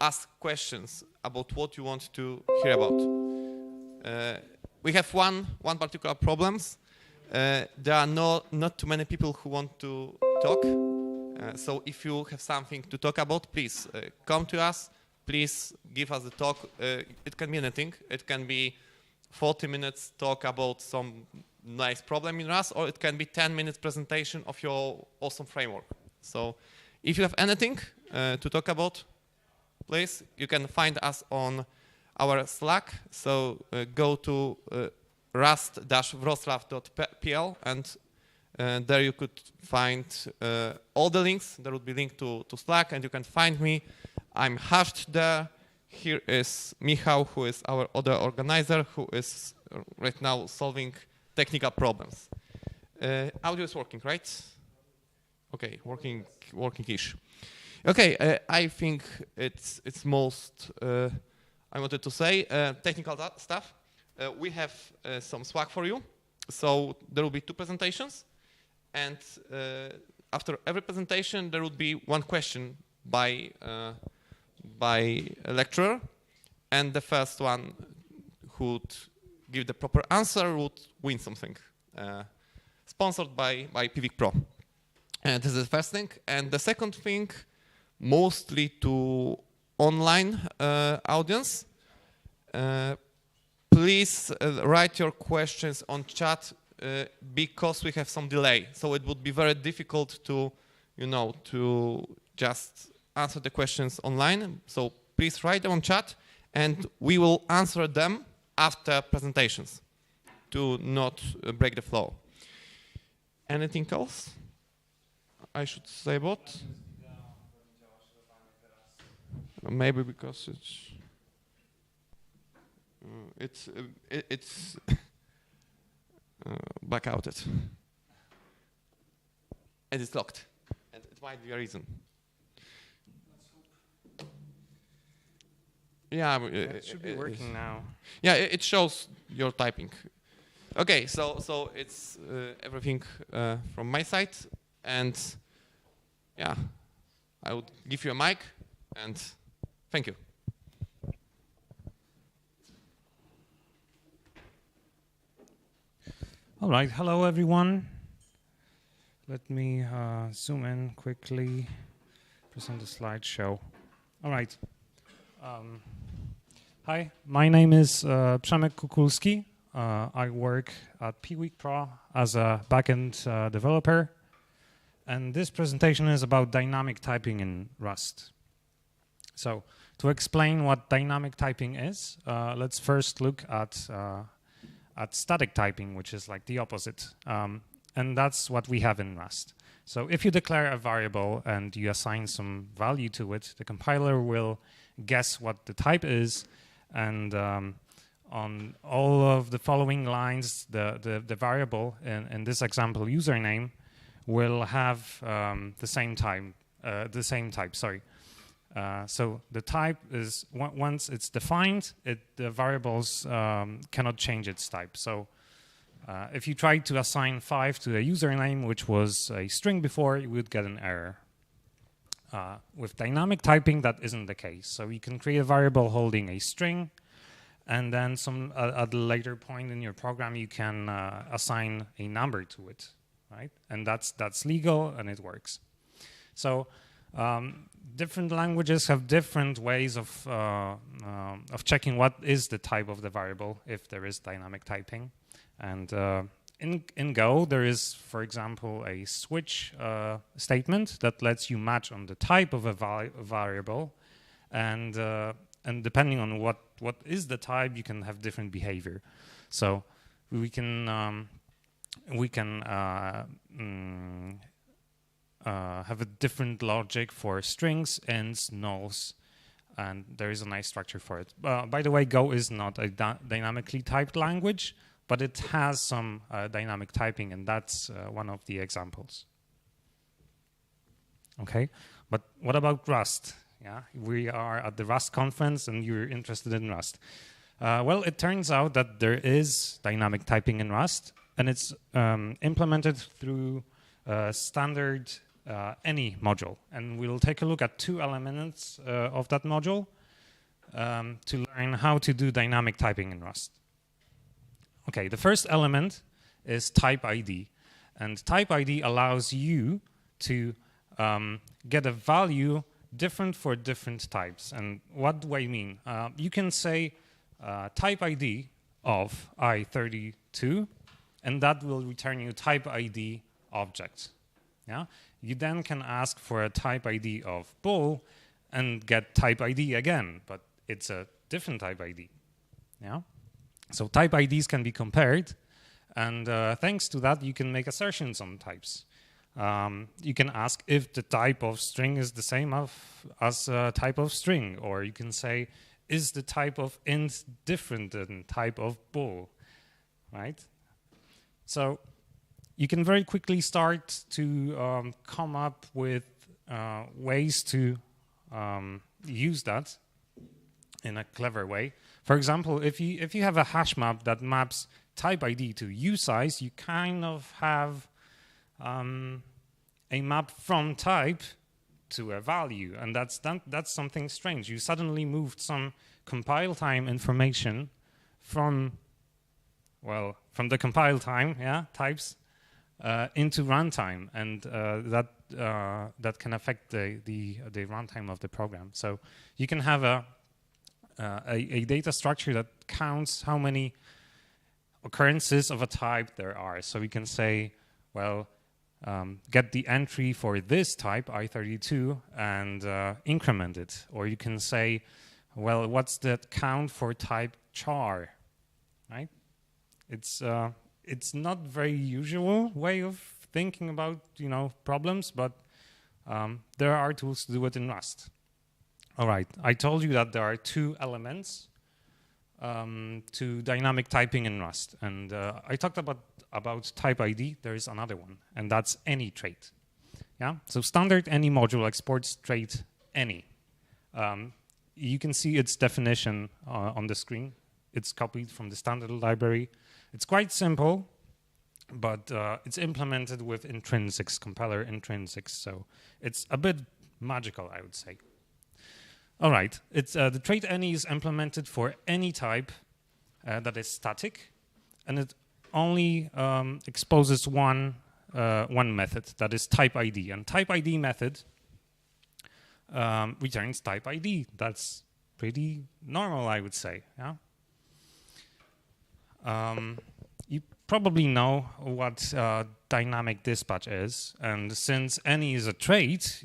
ask questions about what you want to hear about. We have one particular problems. There are not too many people who want to talk. So if you have something to talk about, please come to us. Please give us a talk. It can be anything. It can be 40 minutes talk about some nice problem in Rust, or it can be 10 minutes presentation of your awesome framework. So if you have anything to talk about, please, you can find us on our Slack. So go to rust-wrocław.pl, and there you could find all the links. There would be link to Slack, and you can find me. I'm hashed there. Here is Michał, who is our other organizer, who is right now solving technical problems. Audio is working, right? Okay, working-ish. Okay, I think it's most I wanted to say. Technical stuff. We have some swag for you. So there will be 2 presentations, and after every presentation there would be 1 question by a lecturer, and the first one who would give the proper answer would win something. Sponsored by Pivik Pro. And this is the first thing. And the second thing, mostly to online audience, please write your questions on chat because we have some delay. So it would be very difficult to just answer the questions online. So please write them on chat, and we will answer them after presentations to not break the flow. Anything else I should say about? Maybe because it's backouted and it's locked, and it might be a reason. Yeah, it should be working now. Yeah, it shows your typing. Okay, so it's everything from my side, and yeah, I would give you a mic, and thank you. All right, hello everyone. Let me zoom in quickly, present the slideshow. All right. Hi, my name is Przemek Kukulski. I work at Pivik Pro as a backend developer, and this presentation is about dynamic typing in Rust. So, to explain what dynamic typing is, let's first look at static typing, which is like the opposite, and that's what we have in Rust. So, if you declare a variable and you assign some value to it, the compiler will guess what the type is, and on all of the following lines, the variable in this example username will have the same type. Sorry. So the type is once it's defined, the variables cannot change its type. So if you try to assign 5 to a username, which was a string before, you would get an error. With dynamic typing, that isn't the case. So you can create a variable holding a string, and then at a later point in your program, you can assign a number to it, right? And that's legal, and it works. So different languages have different ways of checking what is the type of the variable if there is dynamic typing. And in Go, there is, for example, a switch statement that lets you match on the type of a variable, and depending on what is the type, you can have different behavior. So we can have a different logic for strings, ints, nulls, and there is a nice structure for it. By the way, Go is not a dynamically typed language, but it has some dynamic typing, and that's one of the examples. Okay, but what about Rust? Yeah, we are at the Rust conference, and you're interested in Rust. Well, it turns out that there is dynamic typing in Rust, and it's implemented through standard any module. And we'll take a look at two elements of that module to learn how to do dynamic typing in Rust. Okay, the first element is type ID. And type ID allows you to get a value different for different types. And what do I mean? You can say type ID of I32, and that will return you type ID object. Yeah? You then can ask for a type ID of bull and get type ID again, but it's a different type ID. Yeah? So type IDs can be compared, and thanks to that, you can make assertions on types. You can ask if the type of string is the same as type of string, or you can say, is the type of int different than type of bool, right? So you can very quickly start to come up with ways to use that in a clever way. For example, if you have a hash map that maps type ID to usize, you kind of have a map from type to a value, and that's something strange. You suddenly moved some compile time information from the compile time, types, into runtime, and that can affect the runtime of the program. So you can have a data structure that counts how many occurrences of a type there are. So we can say, well, get the entry for this type, I32, and increment it. Or you can say, well, what's the count for type char, right? It's not very usual way of thinking about problems, but there are tools to do it in Rust. All right, I told you that there are two elements to dynamic typing in Rust, and I talked about type ID. There is another one, and that's any trait. Yeah, so standard any module exports trait any. You can see its definition on the screen. It's copied from the standard library. It's quite simple, but it's implemented with intrinsics, compiler intrinsics, so it's a bit magical, I would say. All right, it's the trait any is implemented for any type that is static, and it only exposes one method, that is type ID. And type ID method returns type ID. That's pretty normal, I would say. Yeah. You probably know what dynamic dispatch is, and since any is a trait,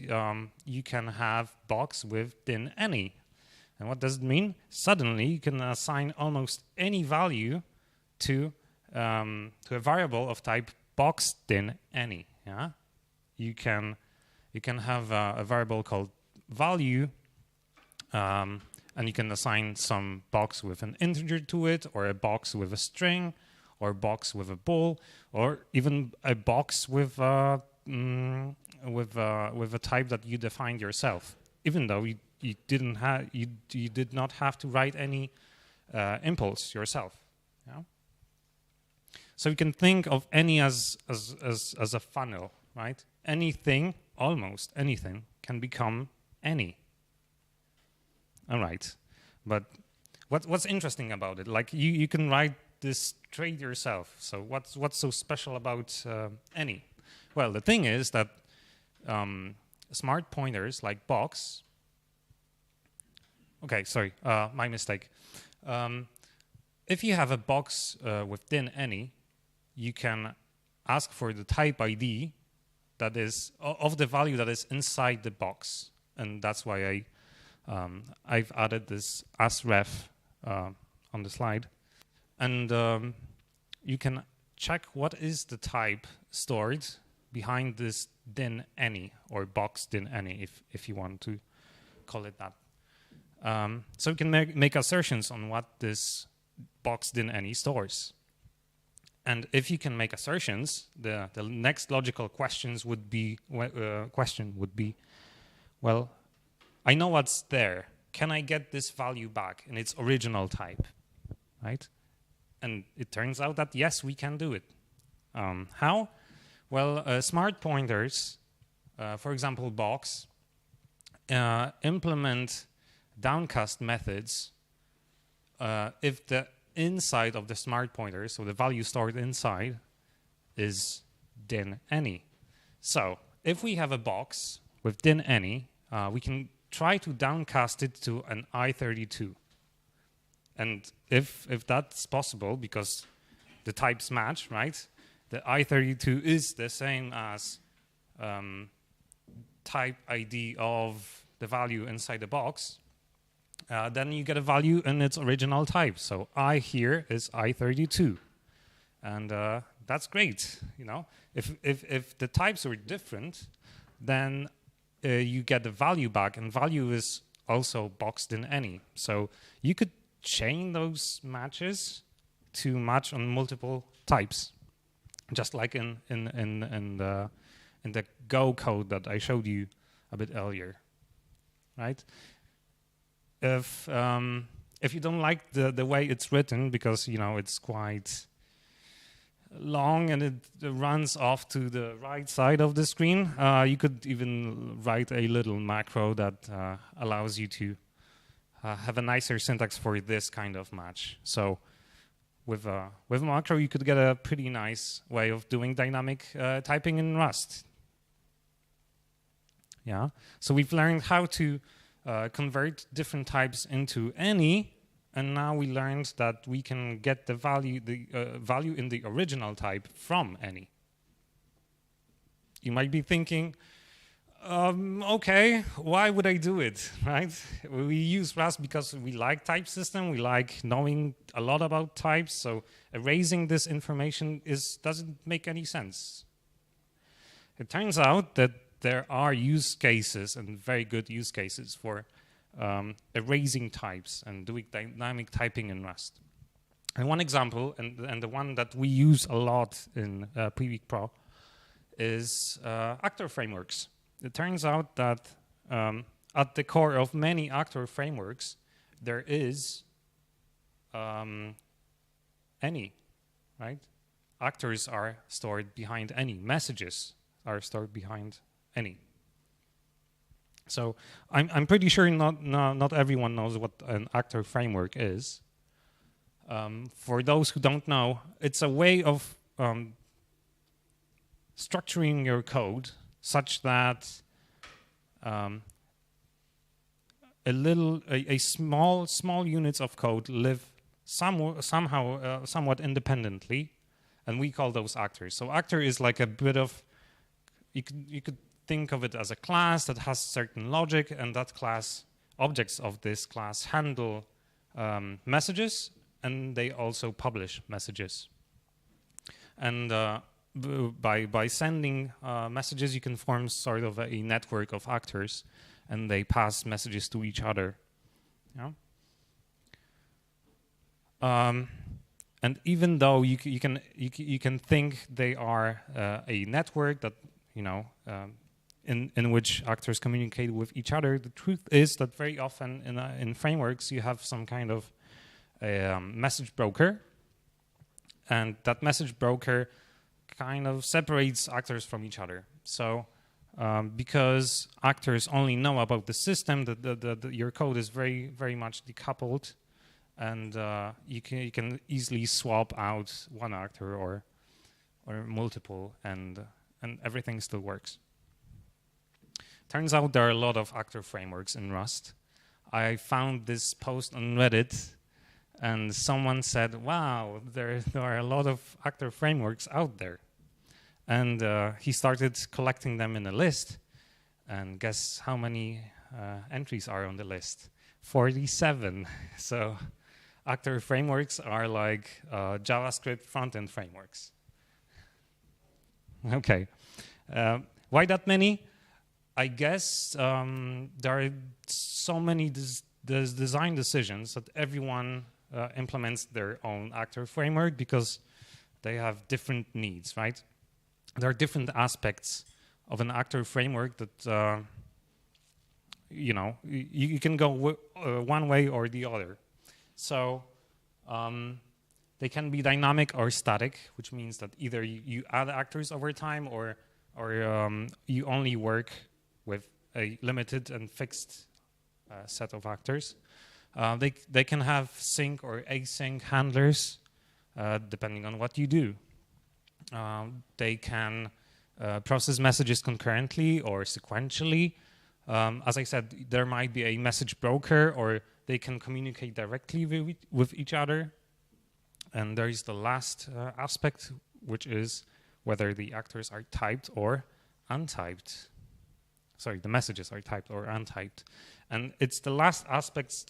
you can have box within any. And what does it mean? Suddenly, you can assign almost any value to a variable of type boxed-in any. Yeah, you can have a variable called value, and you can assign some box with an integer to it, or a box with a string, or a box with a bool, or even a box with a type that you defined yourself, even though you did not have to write any impulse yourself. Yeah? So you can think of any as a funnel, right? Anything, almost anything, can become any. All right, but what's interesting about it? Like you can write this trait yourself. So what's so special about any? Well, the thing is that smart pointers like box. Okay, sorry, my mistake. If you have a box within any, you can ask for the type ID that is of the value that is inside the box, and that's why I've added this asref on the slide, and you can check what is the type stored behind this din any or box din any, if you want to call it that. So you can make assertions on what this box din any stores. And if you can make assertions, the next logical question would be, well, I know what's there. Can I get this value back in its original type, right? And it turns out that yes, we can do it. How? Well, smart pointers for example, box, implement downcast methods if the inside of the smart pointer, so the value stored inside, is din any. So if we have a box with din any, we can try to downcast it to an I32. And if that's possible, because the types match, right? The I32 is the same as type ID of the value inside the box, then you get a value in its original type. So I here is I32. And that's great, you know. If the types were different, then you get the value back, and value is also boxed in any. So you could chain those matches to match on multiple types, just like in the Go code that I showed you a bit earlier, right? If you don't like the way it's written, because you know it's quite long and it runs off to the right side of the screen, you could even write a little macro that allows you to have a nicer syntax for this kind of match. So with a macro, you could get a pretty nice way of doing dynamic typing in Rust. Yeah. So we've learned how to convert different types into any. And now we learned that we can get the value in the original type from any. You might be thinking, okay, why would I do it, right? We use Rust because we like type system, we like knowing a lot about types, so erasing this information doesn't make any sense. It turns out that there are use cases, and very good use cases, for erasing types and doing dynamic typing in Rust. And one example, and the one that we use a lot in Preweek Pro, is actor frameworks. It turns out that at the core of many actor frameworks, there is any, right? Actors are stored behind any. Messages are stored behind any. So I'm pretty sure not everyone knows what an actor framework is. For those who don't know, it's a way of structuring your code such that small units of code live somewhat independently, and we call those actors. So actor is like a bit of, you could think of it as a class that has certain logic, and that class, objects of this class, handle messages, and they also publish messages. And by sending messages, you can form sort of a network of actors, and they pass messages to each other. Yeah. And even though you can think they are a network that, you know, in which actors communicate with each other, the truth is that very often in frameworks you have some kind of a message broker, and that message broker kind of separates actors from each other. So because actors only know about the system, your code is very, very much decoupled, and you can easily swap out one actor or multiple, and everything still works. Turns out there are a lot of actor frameworks in Rust. I found this post on Reddit, and someone said, wow, there are a lot of actor frameworks out there. And he started collecting them in a list, and guess how many entries are on the list? 47. So actor frameworks are like JavaScript front-end frameworks. Okay. Why that many? I guess there are so many design decisions that everyone implements their own actor framework because they have different needs, right? There are different aspects of an actor framework that, you know, you can go one way or the other. So they can be dynamic or static, which means that either you add actors over time, or or you only work with a limited and fixed set of actors. They can have sync or async handlers depending on what you do. They can process messages concurrently or sequentially. As I said, there might be a message broker, or they can communicate directly with each other. And there is the last aspect, which is whether the actors are typed or untyped. Sorry, the messages are typed or untyped. And it's the last aspect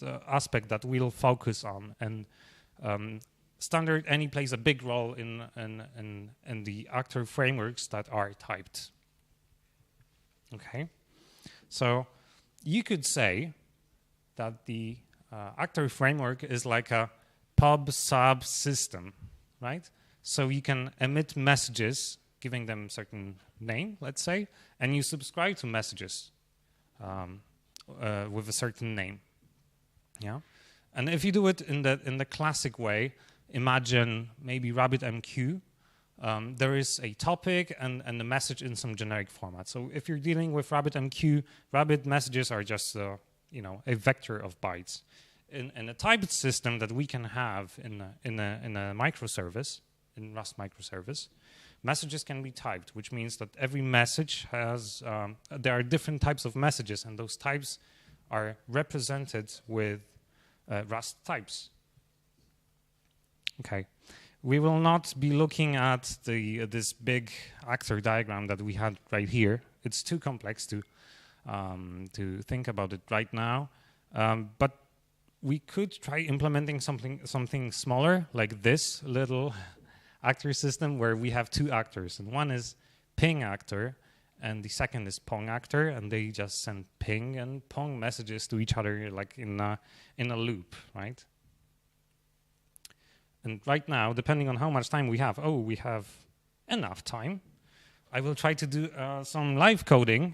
that we'll focus on. And standard any plays a big role in the actor frameworks that are typed. Okay, so you could say that the actor framework is like a pub-sub system, right? So you can emit messages, giving them a certain name, let's say, and you subscribe to messages with a certain name. Yeah, and if you do it in the classic way, imagine maybe RabbitMQ. There is a topic and a message in some generic format. So if you're dealing with RabbitMQ, Rabbit messages are just a vector of bytes. In a typed system that we can have in a microservice, in Rust microservice, messages can be typed, which means that every message has there are different types of messages, and those types are represented with Rust types. Okay, we will not be looking at this big actor diagram that we had right here. It's too complex to think about it right now, but we could try implementing something smaller, like this little actor system where we have two actors, and one is ping actor, and the second is pong actor, and they just send ping and pong messages to each other like in a loop, right? And right now, depending on how much time we have, we have enough time, I will try to do some live coding,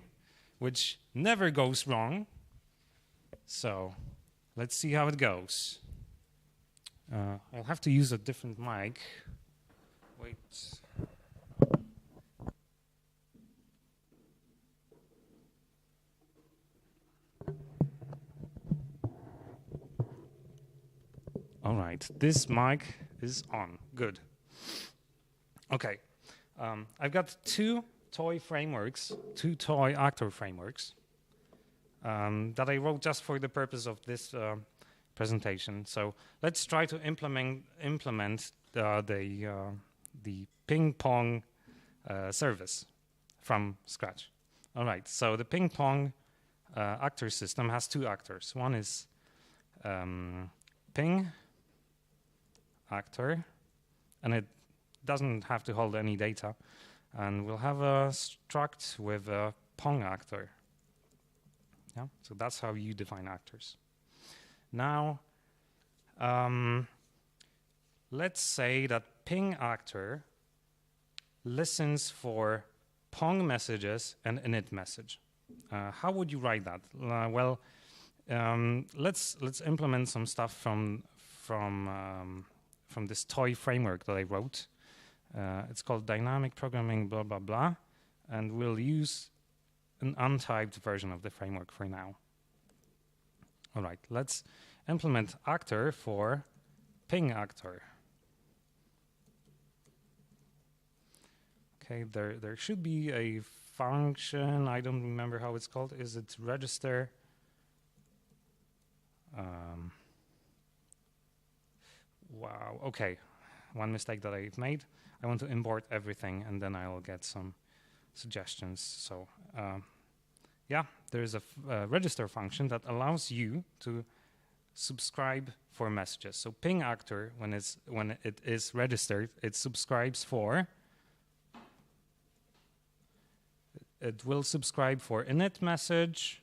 which never goes wrong. So let's see how it goes. I'll have to use a different mic. Wait. All right, this mic is on. Good. Okay, I've got two toy actor frameworks that I wrote just for the purpose of this presentation. So let's try to implement the ping pong service from scratch. All right, so the ping pong actor system has two actors. One is ping actor, and it doesn't have to hold any data. And we'll have a struct with a pong actor. Yeah, so that's how you define actors. Now, let's say that ping actor listens for pong messages and init message. How would you write that? Let's implement some stuff from this toy framework that I wrote. It's called dynamic programming blah blah blah, and we'll use an untyped version of the framework for now. All right, let's implement actor for ping actor. Okay, there should be a function. I don't remember how it's called. Is it register? Wow, okay. One mistake that I've made. I want to import everything, and then I will get some suggestions. So, yeah, there's a register function that allows you to subscribe for messages. So ping actor, when it is registered, it subscribes for. It will subscribe for init message.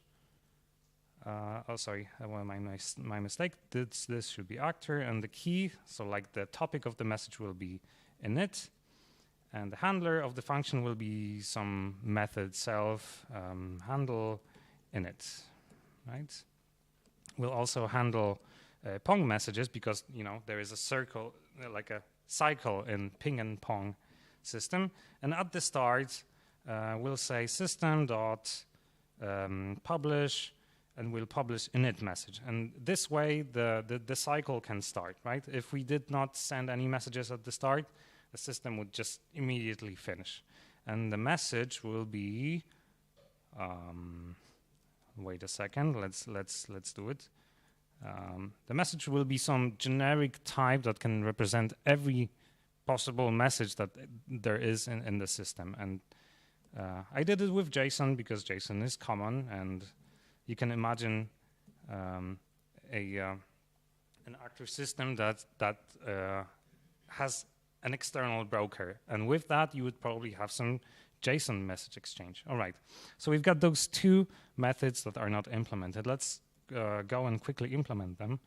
Sorry, my mistake. This should be actor, and the key, so like the topic of the message will be init, and the handler of the function will be some method self handle init, right? We'll also handle pong messages because there is a circle, like a cycle in ping and pong system, and at the start we'll say system dot publish, and we'll publish init message. And this way, the cycle can start, right? If we did not send any messages at the start, the system would just immediately finish. And the message will be, wait a second, let's do it. The message will be some generic type that can represent every possible message that there is in the system. And I did it with JSON because JSON is common, and you can imagine an actor system that has an external broker, and with that you would probably have some JSON message exchange. All right, so we've got those two methods that are not implemented. Let's go and quickly implement them.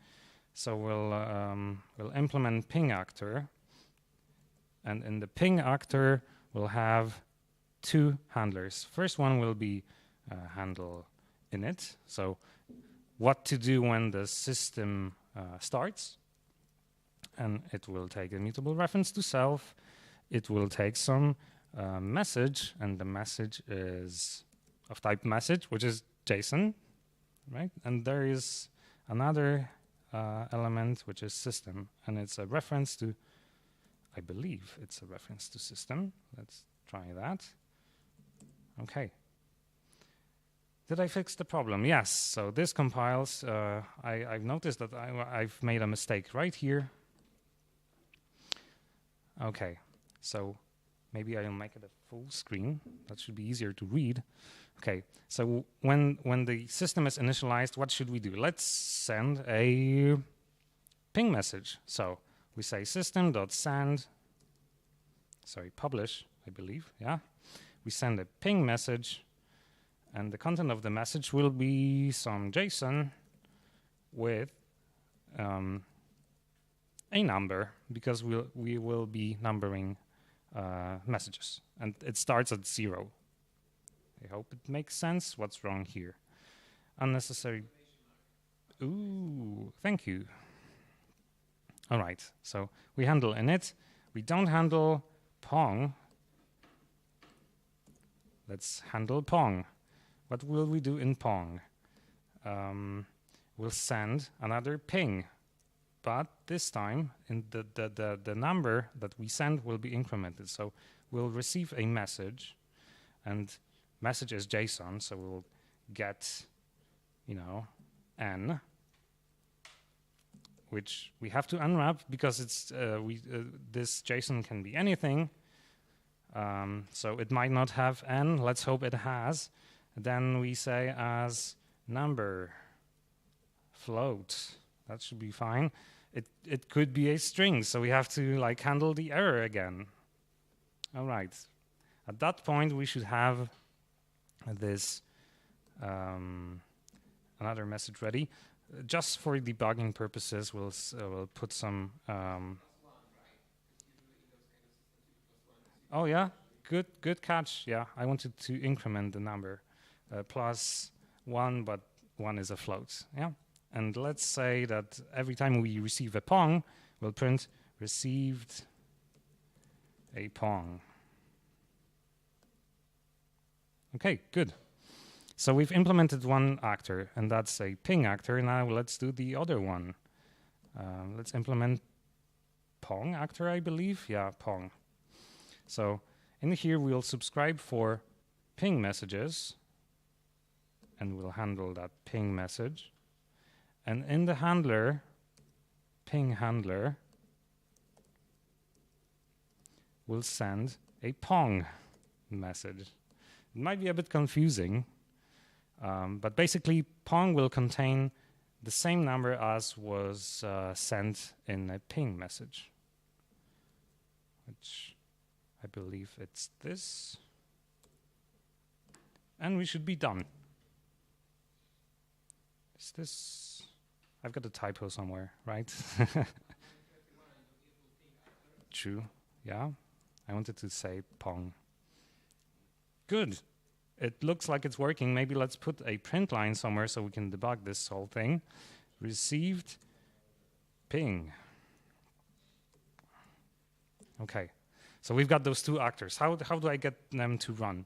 So we'll implement ping actor, and in the ping actor we'll have two handlers. First one will be handle init, so what to do when the system starts, and it will take a mutable reference to self. It will take some message, and the message is of type message, which is JSON, right? And there is another element which is system, and it's a reference to, I believe it's a reference to system. Let's try that. Okay. Did I fix the problem? Yes. So this compiles. I've noticed that I've made a mistake right here. Okay. So maybe I'll make it a full screen. That should be easier to read. Okay. So when the system is initialized, what should we do? Let's send a ping message. So we say system.send. Sorry, publish, I believe. Yeah. We send a ping message, and the content of the message will be some JSON with a number, because we will be numbering messages, and it starts at 0. I hope it makes sense. What's wrong here? Unnecessary. Ooh, thank you. All right, so we handle init. We don't handle pong. Let's handle pong. What will we do in pong? We'll send another ping, but this time in the number that we send will be incremented. So we'll receive a message, and message is JSON, so we'll get, n, which we have to unwrap because it's this JSON can be anything. So it might not have n. Let's hope it has. Then we say as number float. That should be fine. It could be a string, so we have to handle the error again. All right. At that point, we should have this another message ready. Just for debugging purposes, we'll put some. Oh yeah, good catch. Yeah, I wanted to increment the number +1, but 1 is a float. Yeah, and let's say that every time we receive a pong, we'll print received a pong. Okay, good. So we've implemented one actor, and that's a ping actor. Now let's do the other one. Let's implement pong actor, I believe. Yeah, pong. So in here, we'll subscribe for ping messages, and we'll handle that ping message. And in the handler, ping handler, we'll send a pong message. It might be a bit confusing, but basically, pong will contain the same number as was sent in a ping message, which I believe it's this. And we should be done. Is this? I've got a typo somewhere, right? True, yeah. I wanted to say pong. Good. It looks like it's working. Maybe let's put a print line somewhere so we can debug this whole thing. Received ping. Okay. So we've got those two actors. How do I get them to run?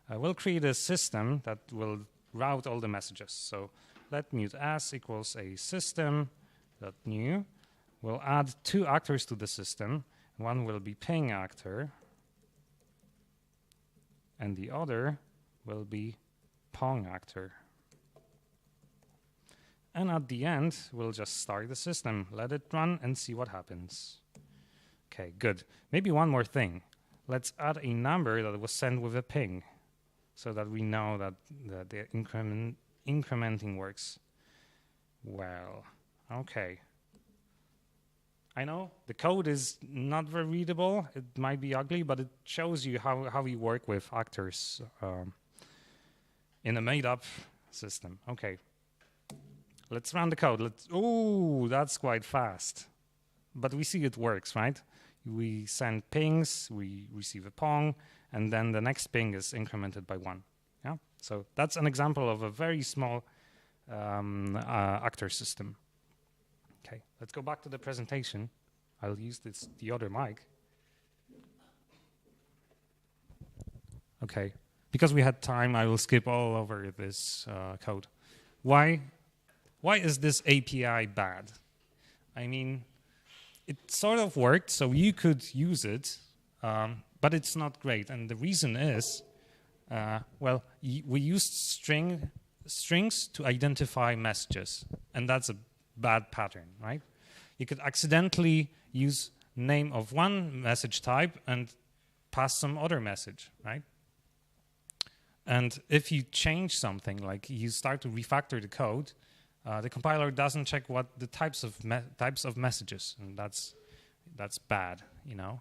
We'll create a system that will route all the messages. So let mute as equals a system.new. We'll add two actors to the system. One will be ping actor, and the other will be pong actor. And at the end, we'll just start the system, let it run, and see what happens. Okay, good. Maybe one more thing. Let's add a number that was sent with a ping, so that we know that the incrementing works well. Okay. I know the code is not very readable. It might be ugly, but it shows you how we work with actors in a Meetup system. Okay. Let's run the code. Oh, that's quite fast. But we see it works, right? We send pings, we receive a pong, and then the next ping is incremented by 1. Yeah. So that's an example of a very small actor system. Okay, let's go back to the presentation. I'll use the other mic. Okay, because we had time, I will skip all over this code. Why is this API bad? I mean, it sort of worked, so you could use it, but it's not great. And the reason is, well, we used strings to identify messages, and that's a bad pattern, right? You could accidentally use name of one message type and pass some other message, right? And if you change something, like you start to refactor the code, the compiler doesn't check what the types of messages, and that's bad, you know.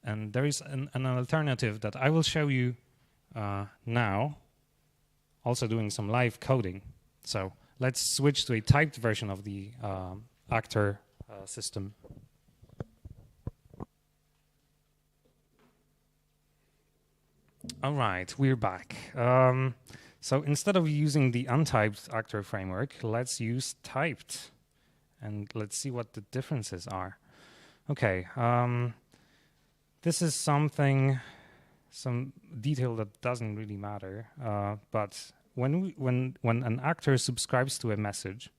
And there is an alternative that I will show you now, also doing some live coding. So let's switch to a typed version of the actor system. All right, we're back. So instead of using the untyped actor framework, let's use typed. And let's see what the differences are. Okay, this is some detail that doesn't really matter, but when an actor subscribes to a message,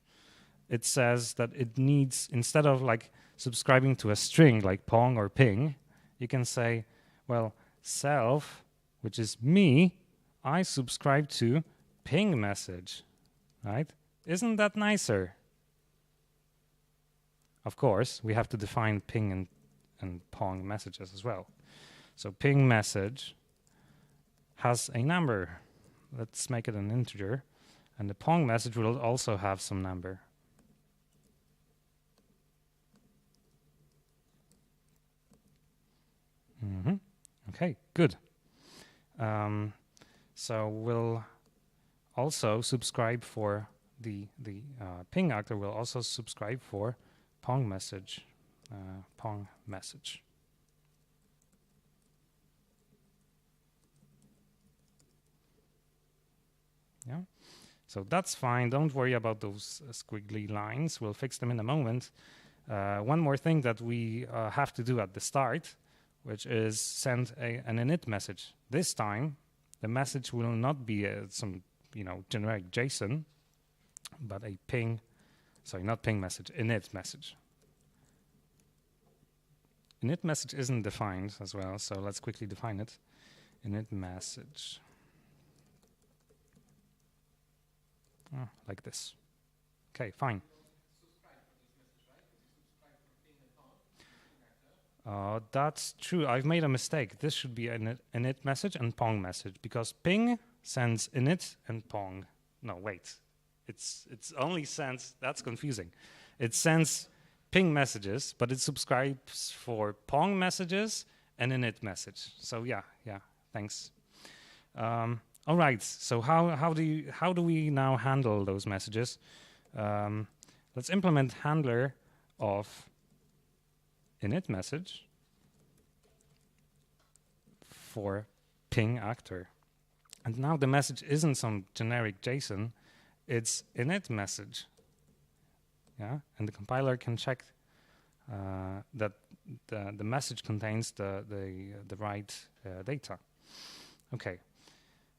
it says that it needs, instead of like subscribing to a string like pong or ping, you can say, well, self, which is me, I subscribe to ping message, right? Isn't that nicer? Of course, we have to define ping and pong messages as well. So ping message has a number. Let's make it an integer. And the pong message will also have some number. Okay, good. So we'll also subscribe for the ping actor will also subscribe for pong message. Pong message. Yeah, so that's fine. Don't worry about those squiggly lines. We'll fix them in a moment. One more thing that we have to do at the start, which is send an init message. This time, the message will not be some generic JSON, but a ping. Sorry, not ping message. Init message. Init message isn't defined as well, so let's quickly define it. Init message. Like this. Okay, fine. That's true. I've made a mistake. This should be an init message and pong message, because ping sends init and pong. No, wait. It's only sends. That's confusing. It sends ping messages, but it subscribes for pong messages and init message. So yeah. Thanks. All right. So how do we now handle those messages? Let's implement handler of init message for ping actor. And now the message isn't some generic JSON, it's init message. Yeah, and the compiler can check that the message contains the right data. Okay.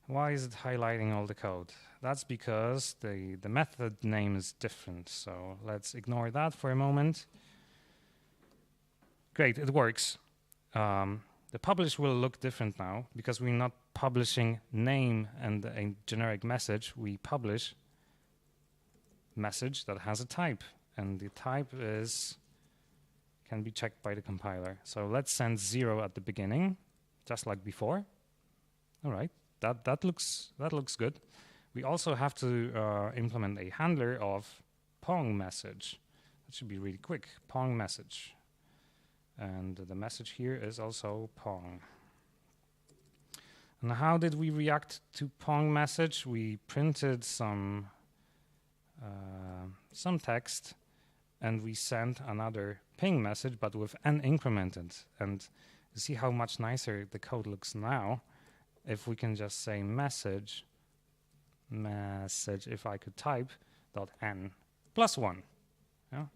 Why is it highlighting all the code? That's because the method name is different. So let's ignore that for a moment. Great, it works. The publish will look different now because we're not publishing name and a generic message. We publish message that has a type, and the type can be checked by the compiler. So let's send 0 at the beginning, just like before. All right, that looks good. We also have to implement a handler of Pong message. That should be really quick. Pong message. And the message here is also Pong. And how did we react to Pong message? We printed some text, and we sent another ping message, but with n incremented. And you see how much nicer the code looks now if we can just say message, if I could type, .n +1. Yeah.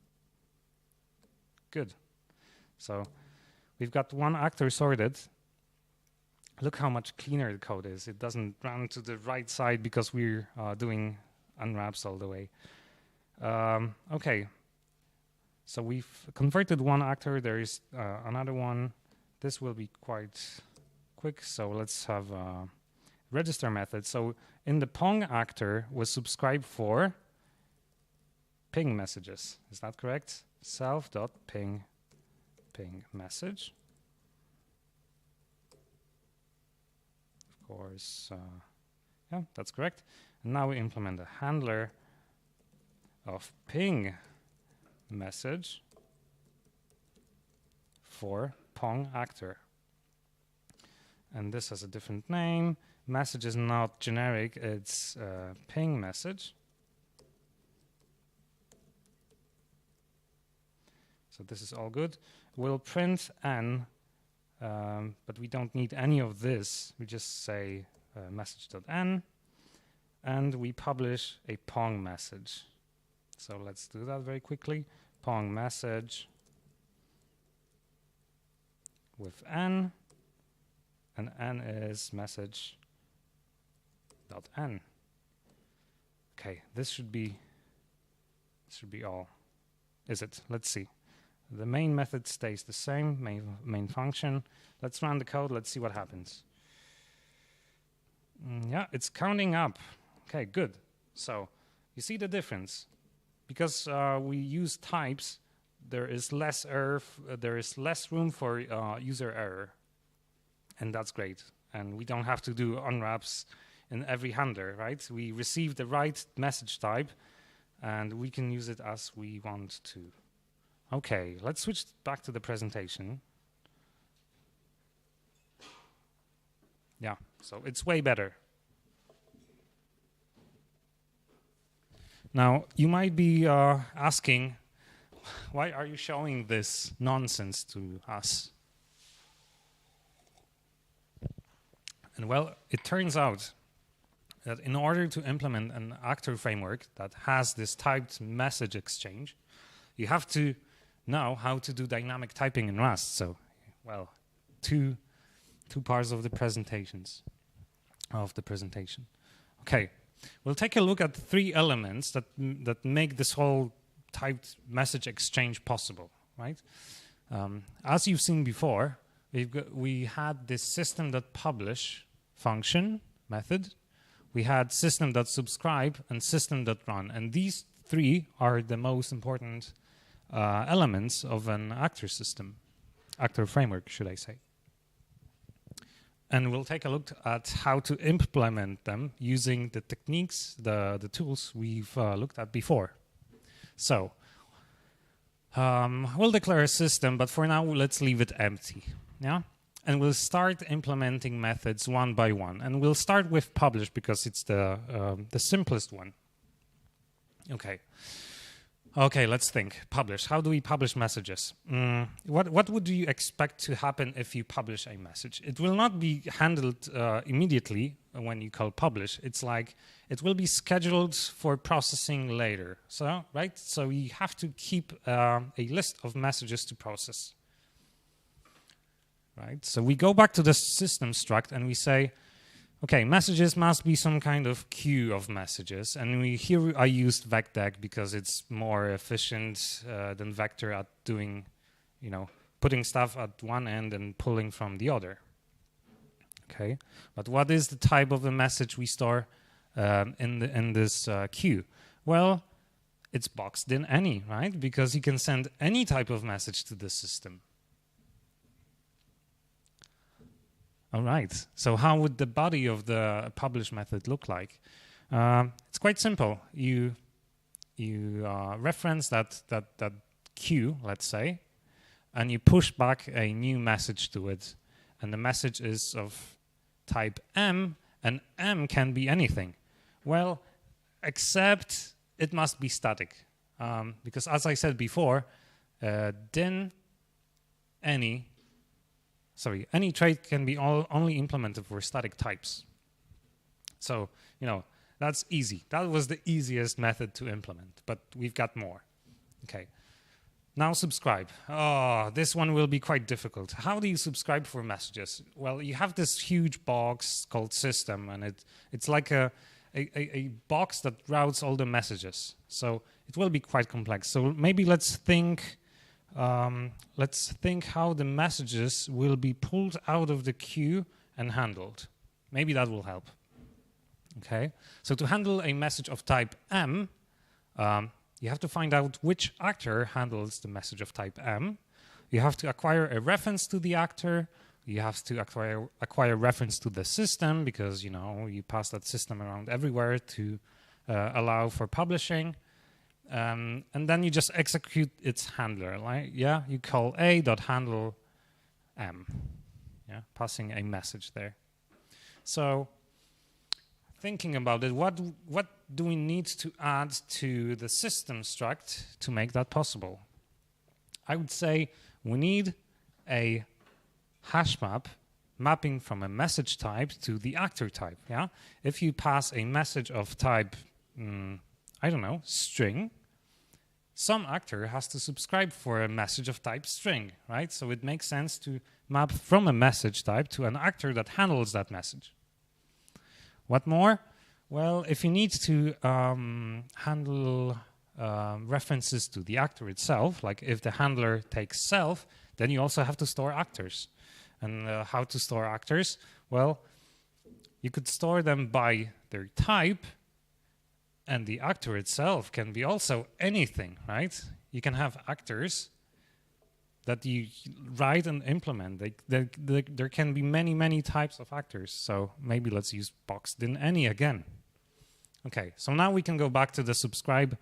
Good. So we've got one actor sorted. Look how much cleaner the code is. It doesn't run to the right side because we're doing unwraps all the way. Okay. So we've converted one actor. There is another one. This will be quite quick. So let's have a register method. So in the Pong actor was subscribe for ping messages. Is that correct? Self.ping message. Of course, yeah, that's correct. And now we implement a handler of ping message for Pong actor. And this has a different name. Message is not generic, it's ping message. So this is all good. We'll print n, but we don't need any of this. We just say message.n, and we publish a Pong message. So let's do that very quickly. Pong message with n, and n is message.n. Okay, this should be all. Is it? Let's see. The main method stays the same, main function. Let's run the code, let's see what happens. Yeah, it's counting up. Okay, good. So you see the difference. Because we use types, there is less error, there is less room for user error. And that's great. And we don't have to do unwraps in every handler, right? We receive the right message type, and we can use it as we want to. Okay, let's switch back to the presentation. Yeah, so it's way better. Now, you might be asking, why are you showing this nonsense to us? And well, it turns out that in order to implement an actor framework that has this typed message exchange, you have to know how to do dynamic typing in Rust. So, well, two parts of the presentation. Okay, we'll take a look at 3 elements that make this whole typed message exchange possible, right? As you've seen before, we had this system.publish function method. We had system.subscribe and system.run, and these 3 are the most important elements of an actor system, actor framework, should I say. And we'll take a look at how to implement them using the techniques, the tools we've looked at before. So we'll declare a system, but for now, let's leave it empty. Yeah? And we'll start implementing methods one by one. And we'll start with publish because it's the simplest one. Okay. Okay, let's think. Publish. How do we publish messages? What would you expect to happen if you publish a message? It will not be handled immediately when you call publish. It's like it will be scheduled for processing later. So, right? So you have to keep a list of messages to process. right? So we go back to the system struct and we say, okay, messages must be some kind of queue of messages. And here I used vecdec because it's more efficient than vector at doing, putting stuff at one end and pulling from the other. Okay, but what is the type of the message we store in this queue? Well, it's boxed in any, right? Because you can send any type of message to the system. All right, so how would the body of the publish method look like? It's quite simple. You reference that queue, let's say, and you push back a new message to it. And the message is of type M, and M can be anything. Well, except it must be static. Because as I said before, any trait can be only implemented for static types. So, that's easy. That was the easiest method to implement, but we've got more. Okay. Now subscribe. Oh, this one will be quite difficult. How do you subscribe for messages? Well, you have this huge box called system, and it's like a box that routes all the messages. So it will be quite complex. So maybe let's think how the messages will be pulled out of the queue and handled. Maybe that will help. Okay. So to handle a message of type M, you have to find out which actor handles the message of type M. You have to acquire a reference to the actor. You have to acquire reference to the system because, you pass that system around everywhere to allow for publishing. And then you just execute its handler. You call a.handle M, passing a message there. So thinking about it, what do we need to add to the system struct to make that possible? I would say we need a hash map mapping from a message type to the actor type. Yeah, if you pass a message of type, string, some actor has to subscribe for a message of type string, right? So it makes sense to map from a message type to an actor that handles that message. What more? Well, if you need to handle references to the actor itself, like if the handler takes self, then you also have to store actors. And how to store actors? Well, you could store them by their type, and the actor itself can be also anything, right? You can have actors that you write and implement. There can be many, many types of actors. So maybe let's use boxed in any again. Okay, so now we can go back to the subscribe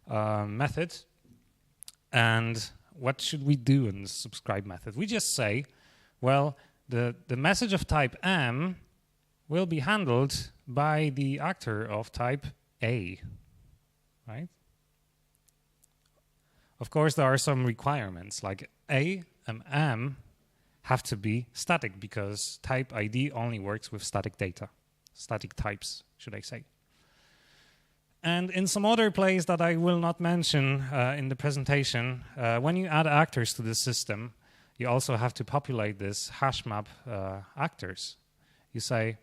method. And what should we do in the subscribe method? We just say, well, the message of type M will be handled by the actor of type A, right? Of course, there are some requirements, like A and M have to be static because type ID only works with static data, static types, should I say. And in some other place that I will not mention in the presentation, when you add actors to the system, you also have to populate this hash map actors. You say,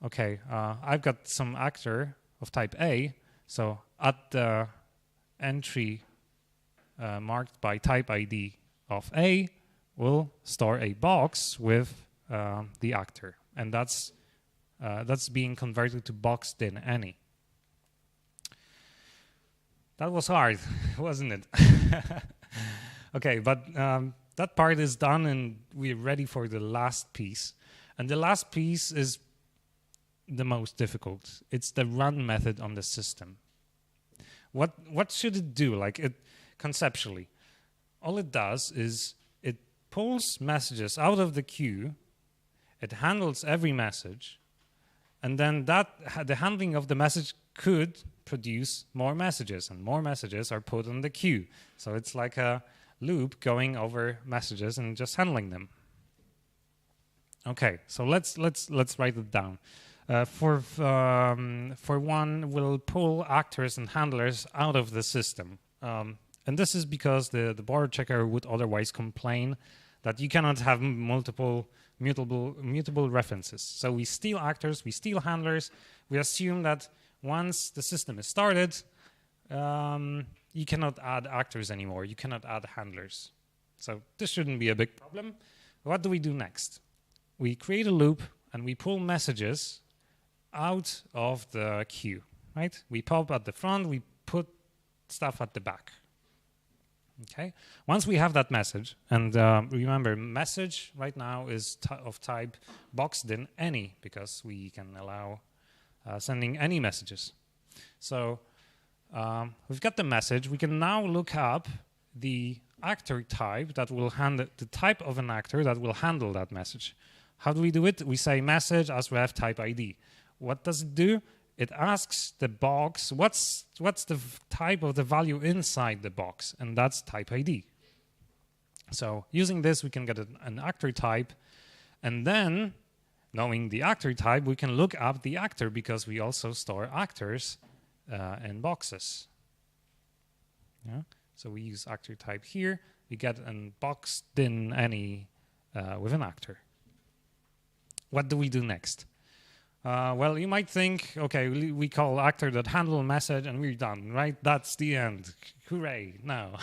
okay, I've got some actor of type A, so at the entry marked by type ID of A, we'll store a box with the actor, and that's being converted to boxed in any. That was hard, wasn't it? Okay, but that part is done, and we're ready for the last piece. And the last piece is the most difficult. It's the run method on the system. What should it do? Like conceptually, all it does is it pulls messages out of the queue. It handles every message, and then the handling of the message could produce more messages, and more messages are put on the queue. So it's like a loop going over messages and just handling them. Okay, so let's write it down. For one, we'll pull actors and handlers out of the system. And this is because the border checker would otherwise complain that you cannot have multiple mutable references. So we steal actors, we steal handlers. We assume that once the system is started, you cannot add actors anymore. You cannot add handlers. So this shouldn't be a big problem. What do we do next? We create a loop and we pull messages out of the queue, right? We pop at the front, we put stuff at the back. Okay. Once we have that message, and remember, message right now is of type boxed in any, because we can allow sending any messages. So we've got the message. We can now look up the actor type that will handle the type of an actor that will handle that message. How do we do it? We say message as ref type ID. What does it do? It asks the box what's the type of the value inside the box, and that's type ID. So using this, we can get an actor type, and then knowing the actor type, we can look up the actor because we also store actors in boxes. Yeah. So we use actor type here. We get an boxed in any with an actor. What do we do next? Well, you might think, okay, we call actor.handle message and we're done, right? That's the end. Hooray. No,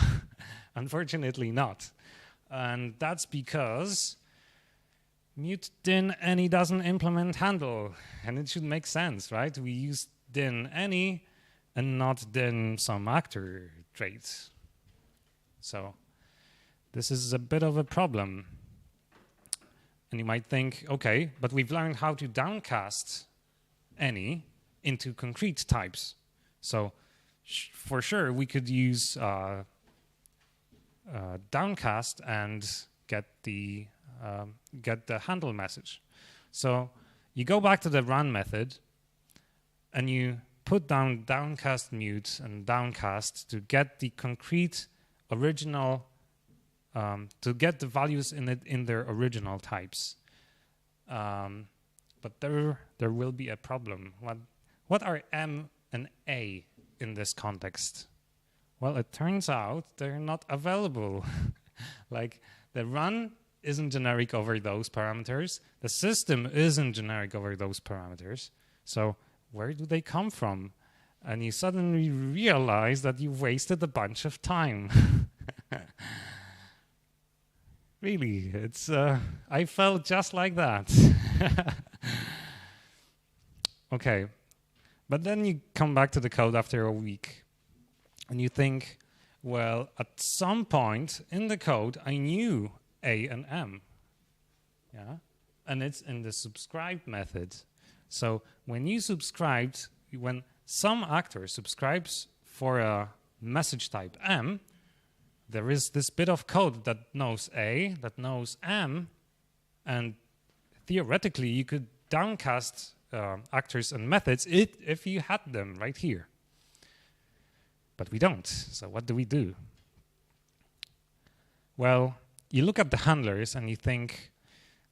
unfortunately not. And that's because mute din any doesn't implement handle, and it should make sense, right? We use din any and not din some actor traits. So this is a bit of a problem. And you might think, okay, but we've learned how to downcast any into concrete types. So for sure, we could use downcast and get the handle message. So you go back to the run method and you put down downcast mute and downcast to get the concrete original, to get the values in their original types. But there will be a problem. What are M and A in this context? Well, it turns out they're not available. Like the run isn't generic over those parameters. The system isn't generic over those parameters. So where do they come from? And you suddenly realize that you wasted a bunch of time. Really, it's I felt just like that. Okay, but then you come back to the code after a week and you think, well, at some point in the code, I knew A and M. Yeah, and it's in the subscribe method. So when you subscribed, when some actor subscribes for a message type M, there is this bit of code that knows A, that knows M, and theoretically you could downcast actors and methods if you had them right here. But we don't, so what do we do? Well, you look at the handlers and you think,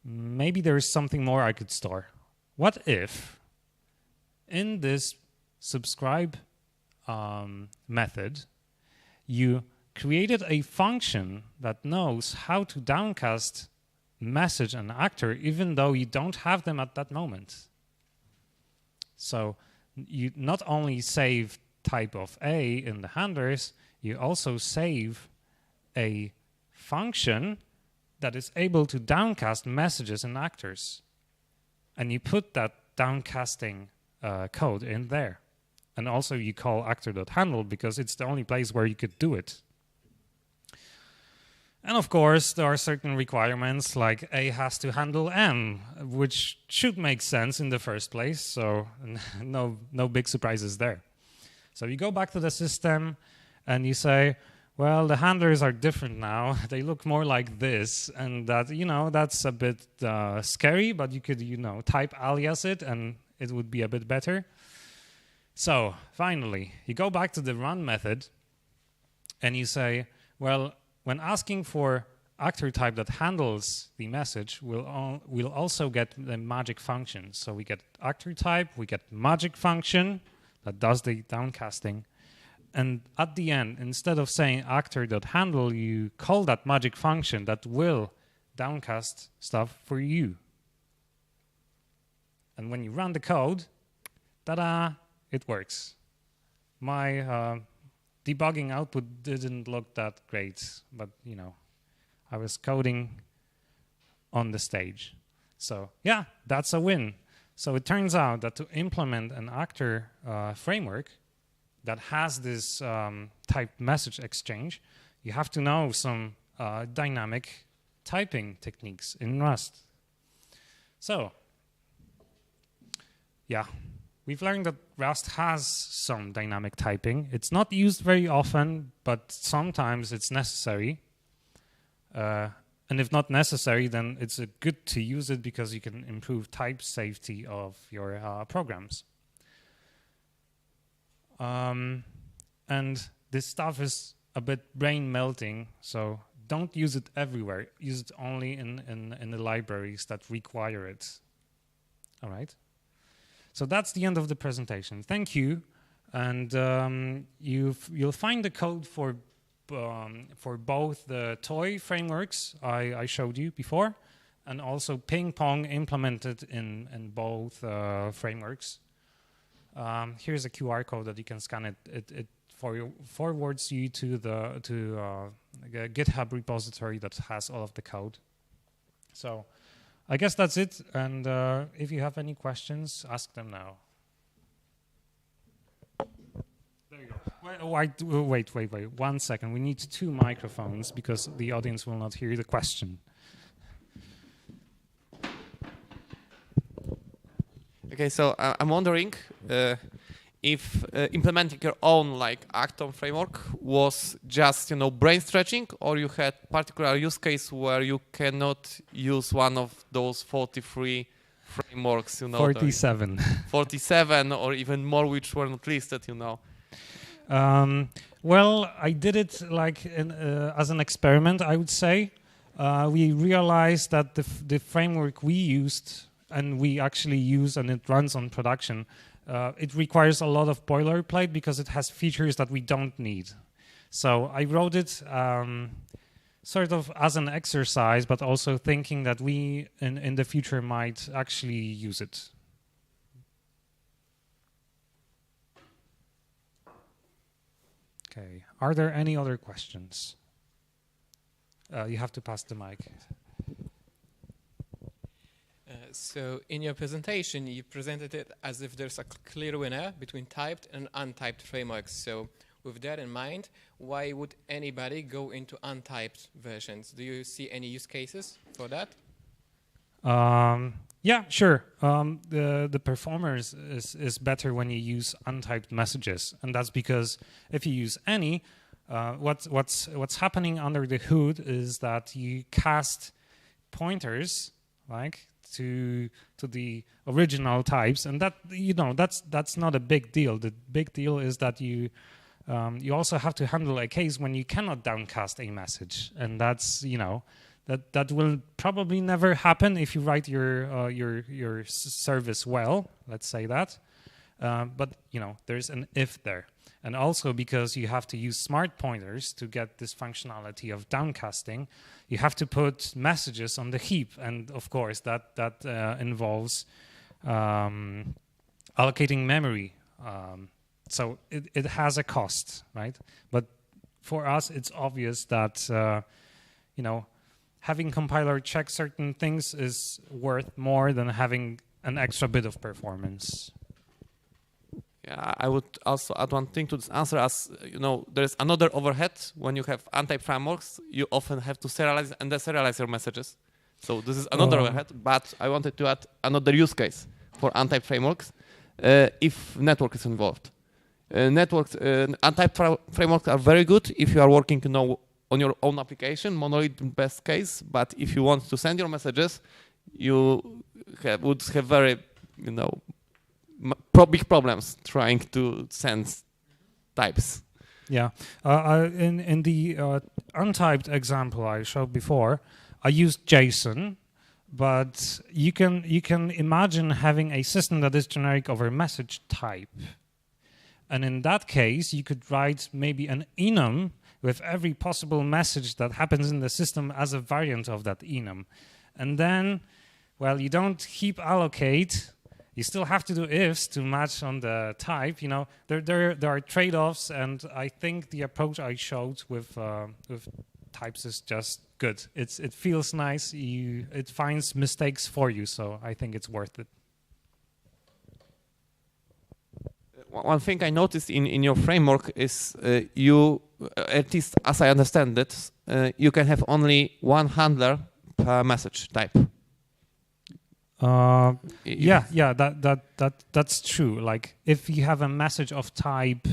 maybe there is something more I could store. What if in this subscribe method, you created a function that knows how to downcast message and actor even though you don't have them at that moment. So you not only save type of A in the handlers, you also save a function that is able to downcast messages and actors. And you put that downcasting code in there. And also you call actor.handle because it's the only place where you could do it. And of course, there are certain requirements like A has to handle M, which should make sense in the first place. So no big surprises there. So you go back to the system and you say, well, the handlers are different now. They look more like this. And that, that's a bit scary, but you could, type alias it and it would be a bit better. So finally, you go back to the run method and you say, well, when asking for actor type that handles the message, we'll also get the magic function. So we get actor type, we get magic function that does the downcasting. And at the end, instead of saying actor.handle, you call that magic function that will downcast stuff for you. And when you run the code, ta-da, it works. My debugging output didn't look that great, but you know, I was coding on the stage. So yeah, that's a win. So it turns out that to implement an actor framework that has this typed message exchange, you have to know some dynamic typing techniques in Rust. So yeah, we've learned that Rust has some dynamic typing. It's not used very often, but sometimes it's necessary. And if not necessary, then it's good to use it because you can improve type safety of your programs. And this stuff is a bit brain melting, so don't use it everywhere. Use it only in the libraries that require it. All right. So that's the end of the presentation. Thank you, and you'll find the code for both the toy frameworks I showed you before, and also ping pong implemented in both frameworks. Here's a QR code that you can scan. It forwards you to the GitHub repository that has all of the code. So I guess that's it, and if you have any questions, ask them now. There you go. Wait, 1 second. We need 2 microphones because the audience will not hear the question. Okay, so I'm wondering if implementing your own like Acton framework was just brain stretching, or you had particular use case where you cannot use one of those 43 frameworks. 47. 47 or even more, which were not listed. Well, I did it like as an experiment, I would say. We realized that the framework we used and we actually use and it runs on production, it requires a lot of boilerplate because it has features that we don't need. So I wrote it sort of as an exercise, but also thinking that we in the future might actually use it. Okay, are there any other questions? You have to pass the mic. So in your presentation, you presented it as if there's a clear winner between typed and untyped frameworks. So with that in mind, why would anybody go into untyped versions? Do you see any use cases for that? Yeah, sure. The performance is better when you use untyped messages, and that's because if you use any, what's happening under the hood is that you cast pointers like to the original types, and that that's not a big deal. The big deal is that you also have to handle a case when you cannot downcast a message, and that's that will probably never happen if you write your service well. Let's say that, but there's an if there, and also because you have to use smart pointers to get this functionality of downcasting, you have to put messages on the heap, and of course that involves allocating memory. So it has a cost, right? But for us, it's obvious that having compiler check certain things is worth more than having an extra bit of performance. Yeah, I would also add one thing to this answer. As there's another overhead when you have untyped frameworks. You often have to serialize and deserialize your messages. So this is another overhead. But I wanted to add another use case for untyped frameworks if network is involved. Untyped frameworks are very good if you are working on your own application, monolith in best case. But if you want to send your messages, you would have very big problems trying to send types. Yeah, in the untyped example I showed before, I used JSON, but you can imagine having a system that is generic over message type, and in that case you could write maybe an enum with every possible message that happens in the system as a variant of that enum. And then, well, you don't heap allocate. You still have to do ifs to match on the type. You know, there are trade-offs, and I think the approach I showed with types is just good. It feels nice. It finds mistakes for you, so I think it's worth it. One thing I noticed in your framework is you, at least as I understand it, you can have only one handler per message type. Yeah, that's true. Like if you have a message of type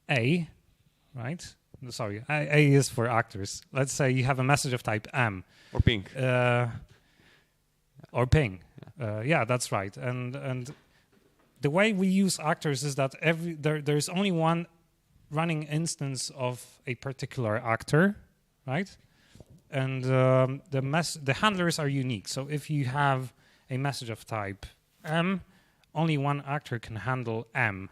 A, right? Sorry, A is for actors. Let's say you have a message of type M. Or ping. Or ping. Yeah, that's right. And the way we use actors is that there's only one running instance of a particular actor, right? And the handlers are unique. So if you have a message of type M, only one actor can handle M.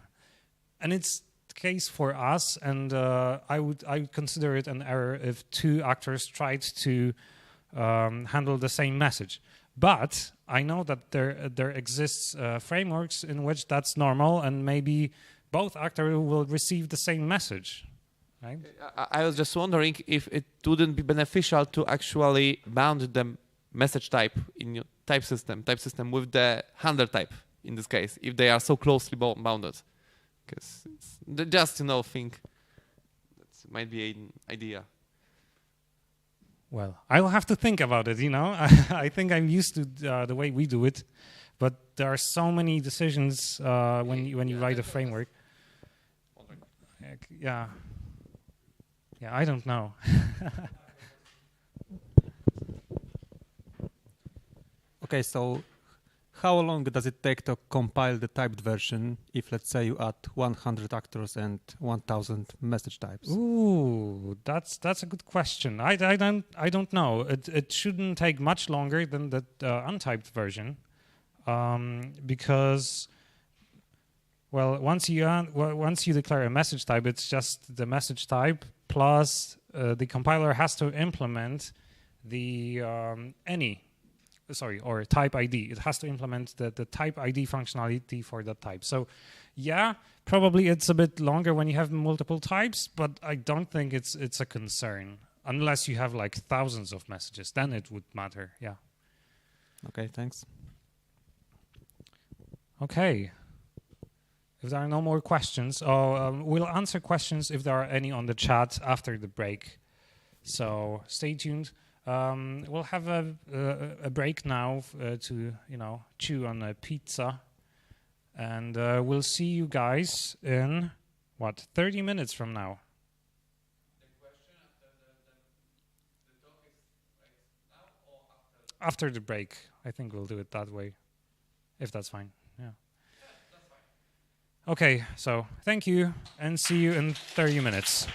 And it's the case for us, and I would consider it an error if two actors tried to handle the same message. But I know that there exists frameworks in which that's normal, and maybe both actors will receive the same message, right? I was just wondering if it wouldn't be beneficial to actually bound the message type in your type system with the handler type in this case, if they are so closely bounded. Because just think that might be an idea. Well, I'll have to think about it, I think I'm used to the way we do it, but there are so many decisions when you write a framework. Yeah, I don't know. Okay, so how long does it take to compile the typed version if, let's say, you add 100 actors and 1,000 message types? Ooh, that's a good question. I don't know. It shouldn't take much longer than the untyped version, because, well, once you declare a message type, it's just the message type plus the compiler has to implement the or type ID. It has to implement the type ID functionality for that type. So yeah, probably it's a bit longer when you have multiple types, but I don't think it's a concern unless you have like thousands of messages. Then it would matter, yeah. Okay, thanks. Okay. If there are no more questions, we'll answer questions if there are any on the chat after the break. So stay tuned. We'll have a break now to chew on a pizza, and we'll see you guys in 30 minutes from now. The question after the talk is right now or after? After the break, I think we'll do it that way, if that's fine. Yeah, That's fine. Okay, so thank you, and see you in 30 minutes.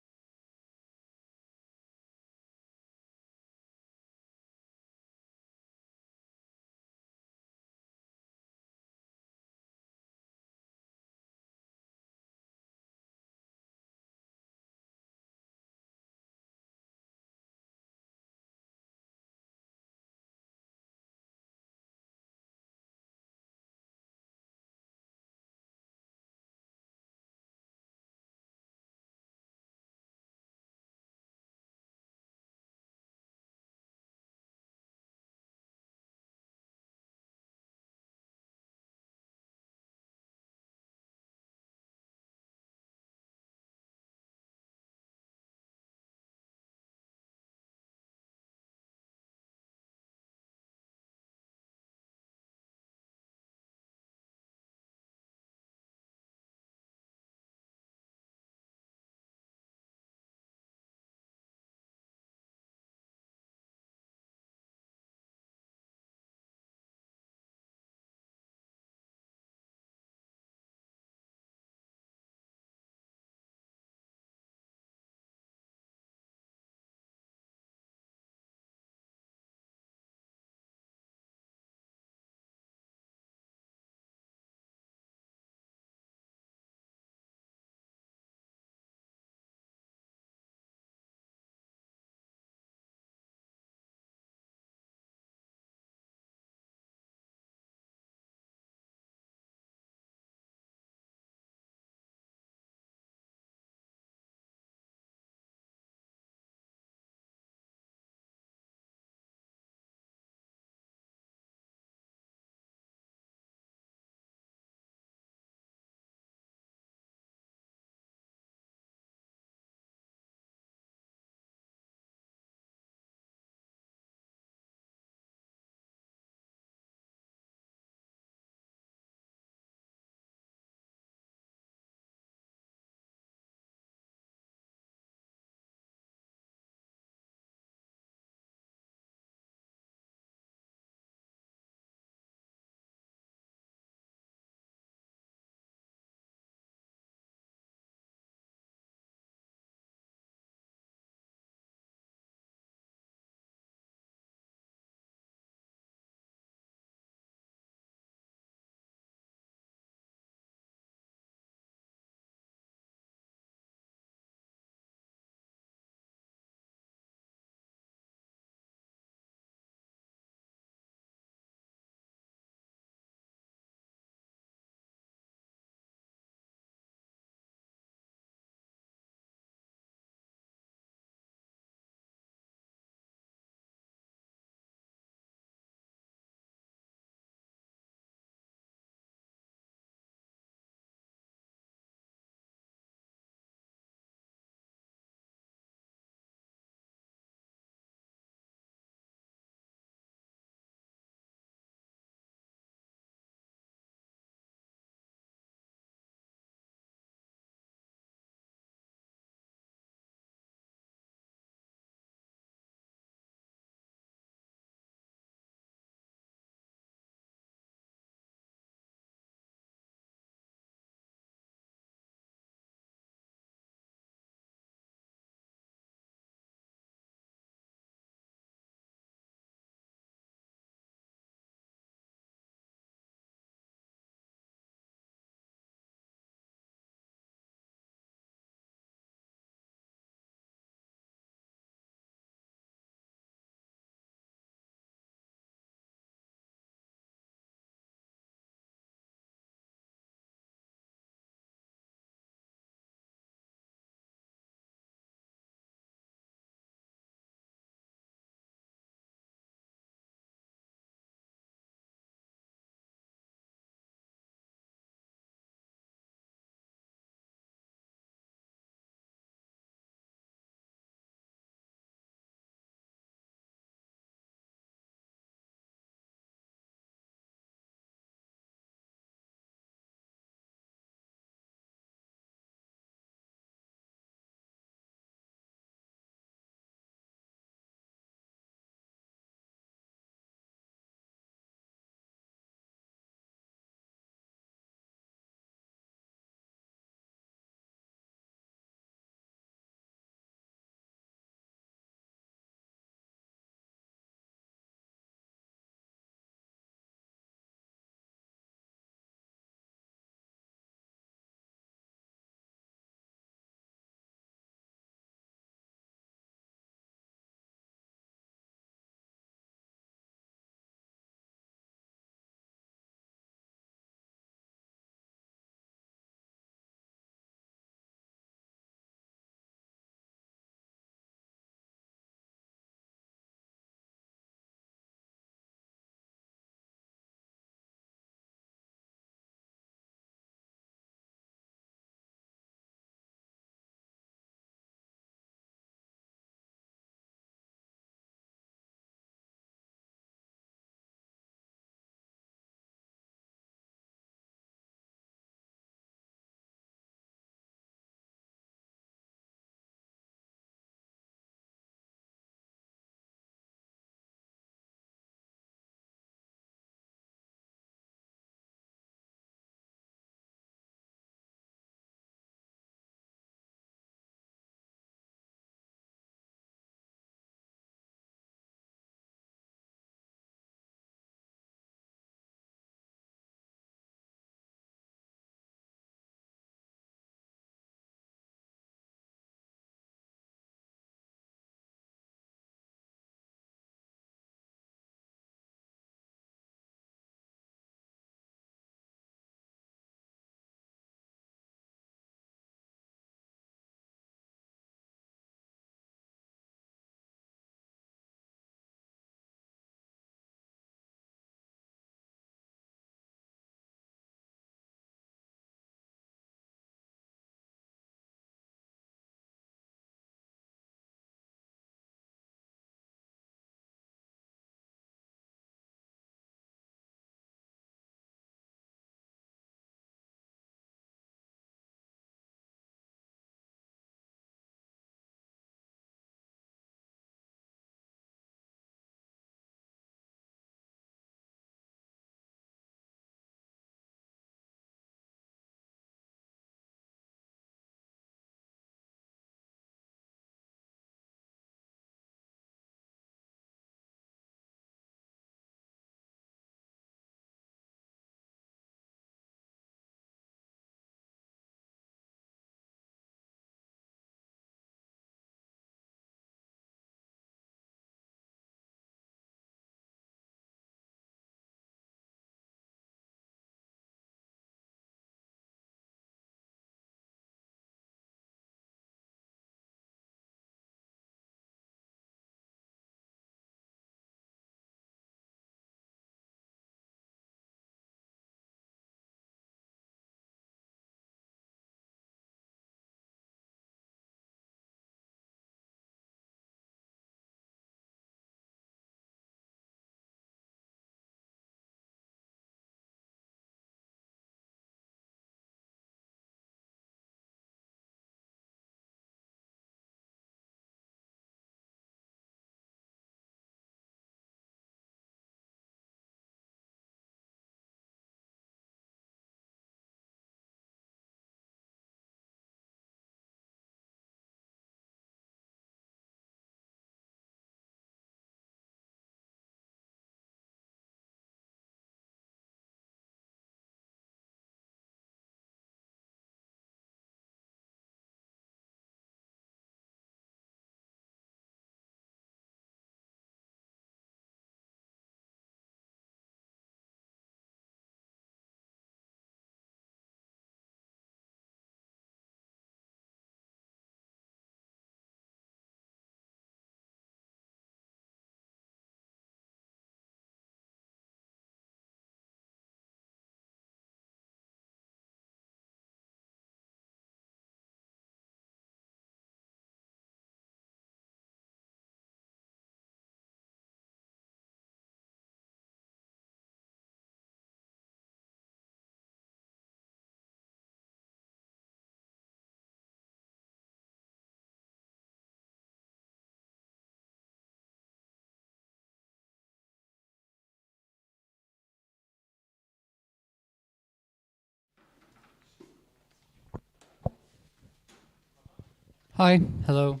Hi, hello.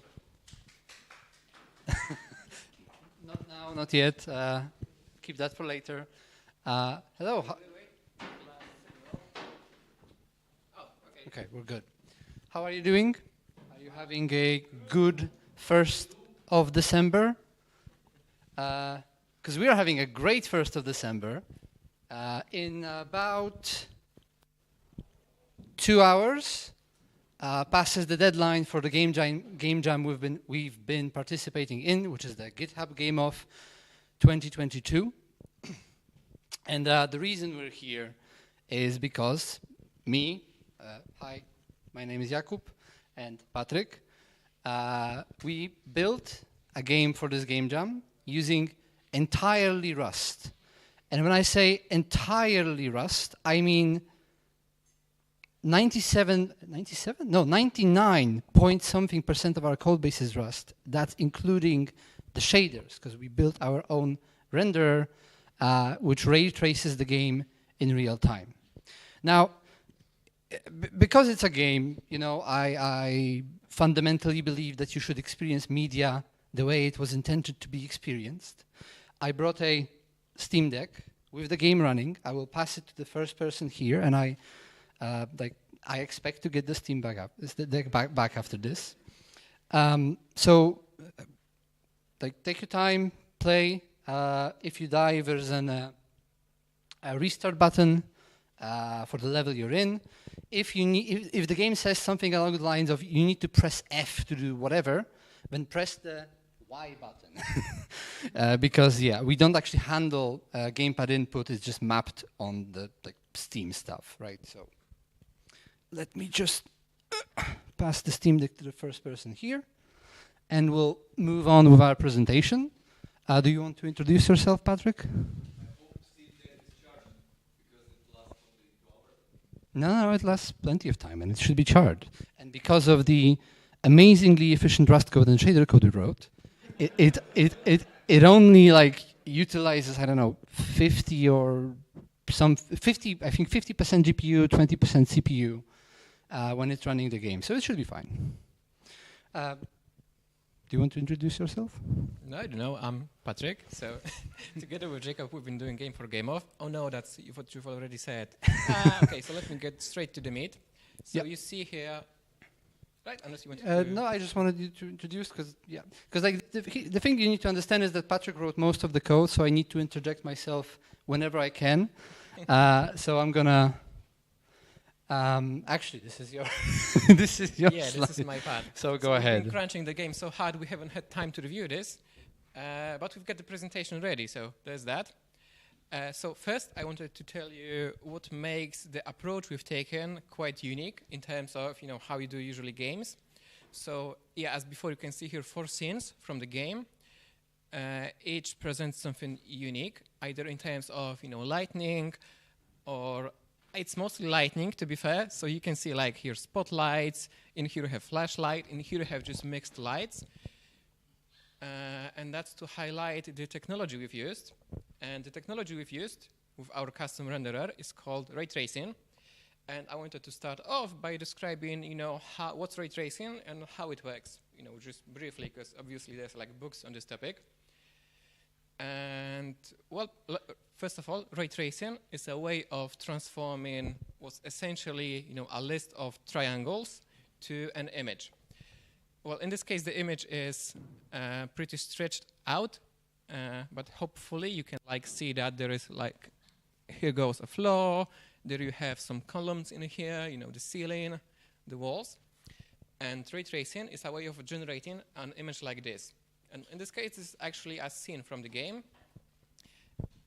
Not now, not yet. Keep that for later. Hello. Okay, we're good. How are you doing? Are you having a good 1st of December? Because we are having a great 1st of December. In about 2 hours, passes the deadline for the game jam we've been participating in, which is the GitHub Game of 2022. And the reason we're here is because me, hi, my name is Jakub, and Patrick, we built a game for this game jam using entirely Rust. And when I say entirely Rust, I mean 99 point something% of our code base is Rust. That's including the shaders, because we built our own renderer, which ray traces the game in real time. Now, because it's a game, you know, I fundamentally believe that you should experience media the way it was intended to be experienced. I brought a Steam Deck with the game running. I will pass it to the first person here, and I expect to get the Steam Deck back after this. Take your time, play. If you die, there's a restart button for the level you're in. If the game says something along the lines of you need to press F to do whatever, then press the Y button. Because we don't actually handle gamepad input. It's just mapped on the Steam stuff, right? So let me just pass the Steam Deck to the first person here, and we'll move on with our presentation. Do you want to introduce yourself, Patrick? No, it lasts plenty of time, and it should be charged. And because of the amazingly efficient Rust code and shader code we wrote, it only utilizes, I don't know, 50 or some 50. I think 50% GPU, 20% CPU when it's running the game. So it should be fine. Do you want to introduce yourself? No, I don't know. I'm Patrick. So together with Jacob, we've been doing Game for Game Off. Oh no, that's what you've already said. Okay, so let me get straight to the meat. So you see here, right? Unless you want to. No, I just wanted you to introduce because the thing you need to understand is that Patrick wrote most of the code, so I need to interject myself whenever I can. So I'm gonna. Actually, this is your this is your slide. This is my part. So go ahead. We've been crunching the game so hard we haven't had time to review this, but we've got the presentation ready. So there's that. So first, I wanted to tell you what makes the approach we've taken quite unique in terms of how you do usually games. So as before, you can see here 4 scenes from the game. Each presents something unique, either in terms of lightning or it's mostly lightning, to be fair. So you can see here spotlights, in here you have flashlight, in here you have just mixed lights. And that's to highlight the technology we've used. And the technology we've used with our custom renderer is called ray tracing. And I wanted to start off by describing, what's ray tracing and how it works, just briefly, because obviously there's books on this topic. And well, first of all, ray tracing is a way of transforming what's essentially, a list of triangles to an image. Well, in this case, the image is pretty stretched out, but hopefully you can see that there is here goes a floor, there you have some columns in here, the ceiling, the walls. And ray tracing is a way of generating an image like this. And in this case, it's actually a scene from the game.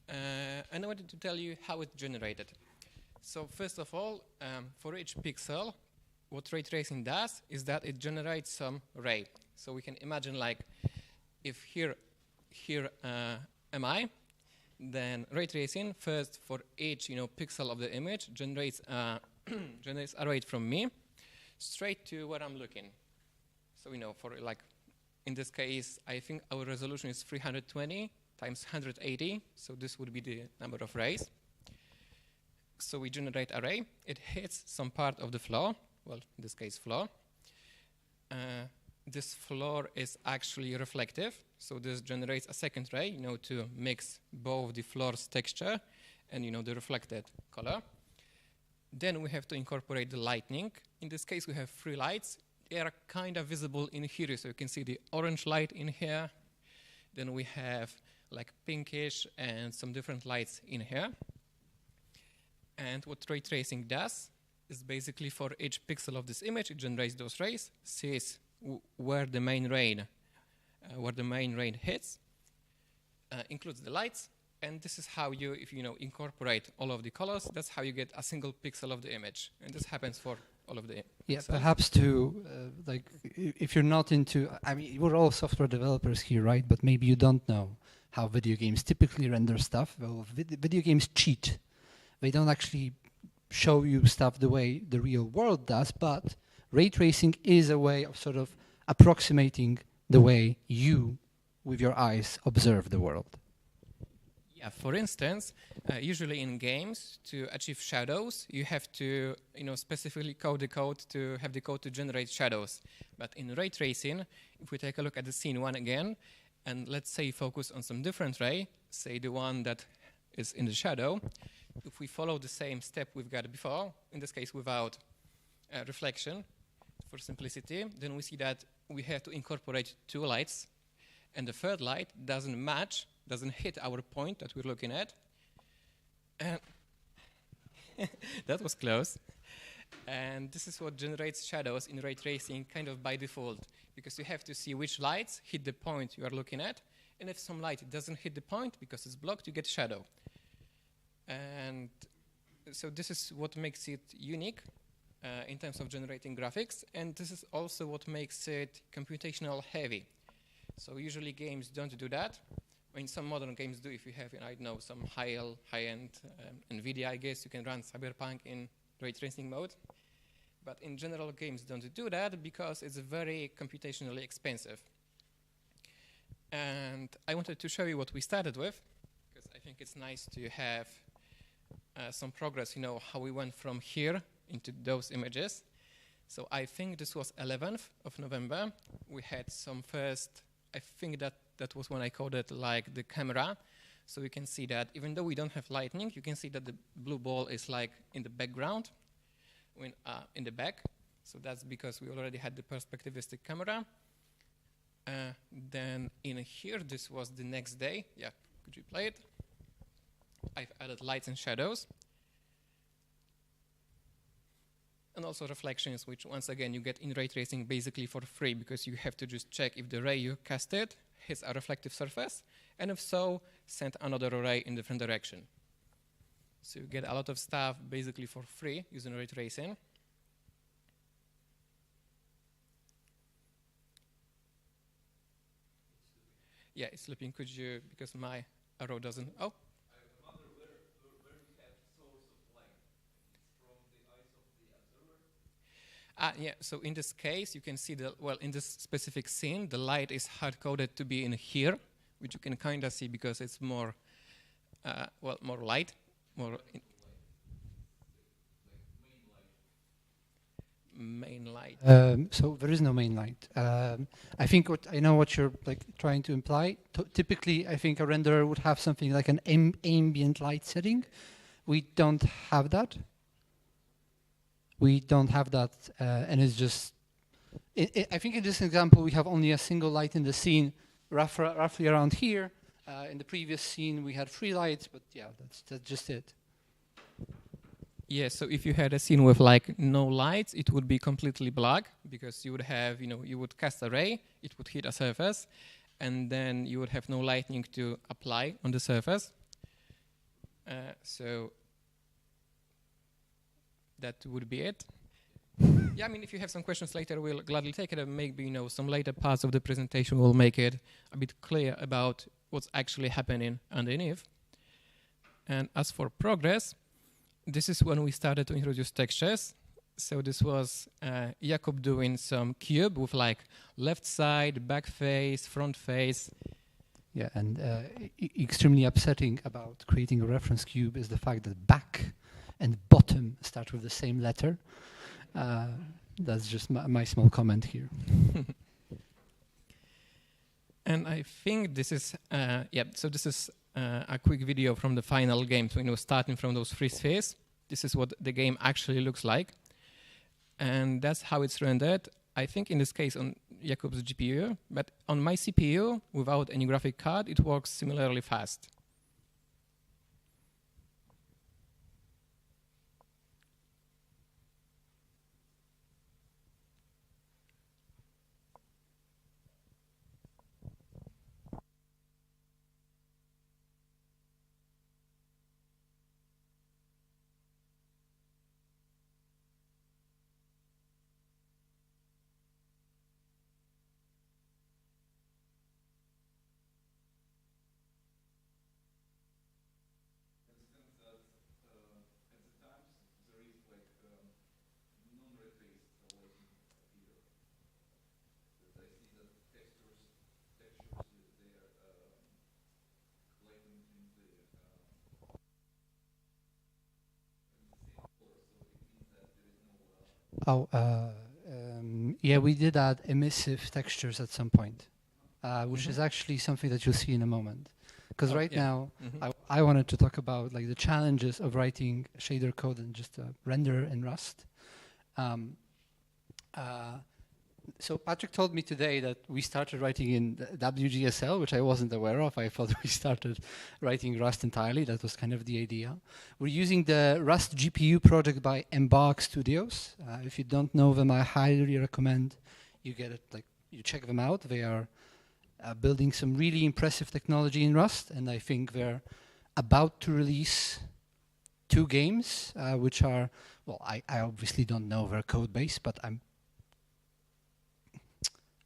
And I wanted to tell you how it's generated. So first of all, for each pixel, what ray tracing does is that it generates some ray. So we can imagine if here am I, then ray tracing first for each pixel of the image generates generates a ray from me straight to where I'm looking. So for in this case, I think our resolution is 320 times 180. So this would be the number of rays. So we generate a ray. It hits some part of the floor. Well, in this case, floor. this floor is actually reflective. So this generates a second ray, to mix both the floor's texture and, the reflected color. Then we have to incorporate the lighting. In this case, we have 3 lights. They are kind of visible in here, so you can see the orange light in here. Then we have like pinkish and some different lights in here. And what ray tracing does is basically for each pixel of this image, it generates those rays, sees where the main rain hits, includes the lights, and this is how you, if you incorporate all of the colors, that's how you get a single pixel of the image, and this happens for all of the Yeah, pixels. perhaps to if you're not into, I mean, we're all software developers here, right? But maybe you don't know how video games typically render stuff. Well, video games cheat. They don't actually show you stuff the way the real world does, but ray tracing is a way of sort of approximating the way you, with your eyes, observe the world. Yeah, for instance, usually in games, to achieve shadows, you have to, specifically code the code to have the code to generate shadows. But in ray tracing, if we take a look at the scene 1 again, and let's say focus on some different ray, say the one that is in the shadow, if we follow the same step we've got before, in this case without reflection, for simplicity, then we see that we have to incorporate 2 lights, and the third light doesn't match, doesn't hit our point that we're looking at. And that was close. And this is what generates shadows in ray tracing kind of by default, because you have to see which lights hit the point you are looking at, and if some light doesn't hit the point because it's blocked, you get shadow. And so this is what makes it unique in terms of generating graphics, and this is also what makes it computational heavy. So usually games don't do that. I mean, some modern games do. If you have, I don't know, some high-end NVIDIA, I guess you can run Cyberpunk in ray tracing mode. But in general, games don't do that because it's very computationally expensive. And I wanted to show you what we started with, because I think it's nice to have some progress, how we went from here into those images. So I think this was 11th of November. We had some first, I think that was when I coded like the camera. So you can see that even though we don't have lightning, you can see that the blue ball is like in the background, in the back. So that's because we already had the perspectivistic camera. Then in here, this was the next day. Yeah, could you play it? I've added lights and shadows. And also reflections, which once again you get in ray tracing basically for free, because you have to just check if the ray you casted hits a reflective surface, and if so, send another ray in different direction. So you get a lot of stuff basically for free using ray tracing. Yeah, it's looping. Could you, because my arrow doesn't, oh. Yeah, so in this case, you can see in this specific scene, the light is hard-coded to be in here, which you can kind of see because it's more, more light, more main light. So there is no main light. I think I know what you're trying to imply. Typically, I think a renderer would have something like an ambient light setting. We don't have that. We don't have that, and it's just. I think in this example we have only a single light in the scene, roughly around here. In the previous scene we had 3 lights, but yeah, that's just it. Yeah, so if you had a scene with like no lights, it would be completely black, because you would have, you would cast a ray, it would hit a surface, and then you would have no lightning to apply on the surface. So that would be it. Yeah, I mean, if you have some questions later, we'll gladly take it, and maybe, some later parts of the presentation will make it a bit clear about what's actually happening underneath. And as for progress, this is when we started to introduce textures. So this was Jakub doing some cube with like left side, back face, front face. Yeah, and extremely upsetting about creating a reference cube is the fact that back and bottom start with the same letter. That's just my small comment here. And I think this is, so this is a quick video from the final game. So, starting from those three spheres, this is what the game actually looks like. And that's how it's rendered. I think in this case on Jakub's GPU, but on my CPU, without any graphic card, it works similarly fast. Yeah, we did add emissive textures at some point, which is actually something that you'll see in a moment. Because now, I wanted to talk about like the challenges of writing shader code and just render in Rust. So Patrick told me today that we started writing in WGSL, which I wasn't aware of. I thought we started writing Rust entirely. That was kind of the idea. We're using the Rust GPU project by Embark Studios. If you don't know them, I highly recommend you get it. Like you check them out. They are building some really impressive technology in Rust, and I think they're about to release 2 games, which are I obviously don't know their code base, but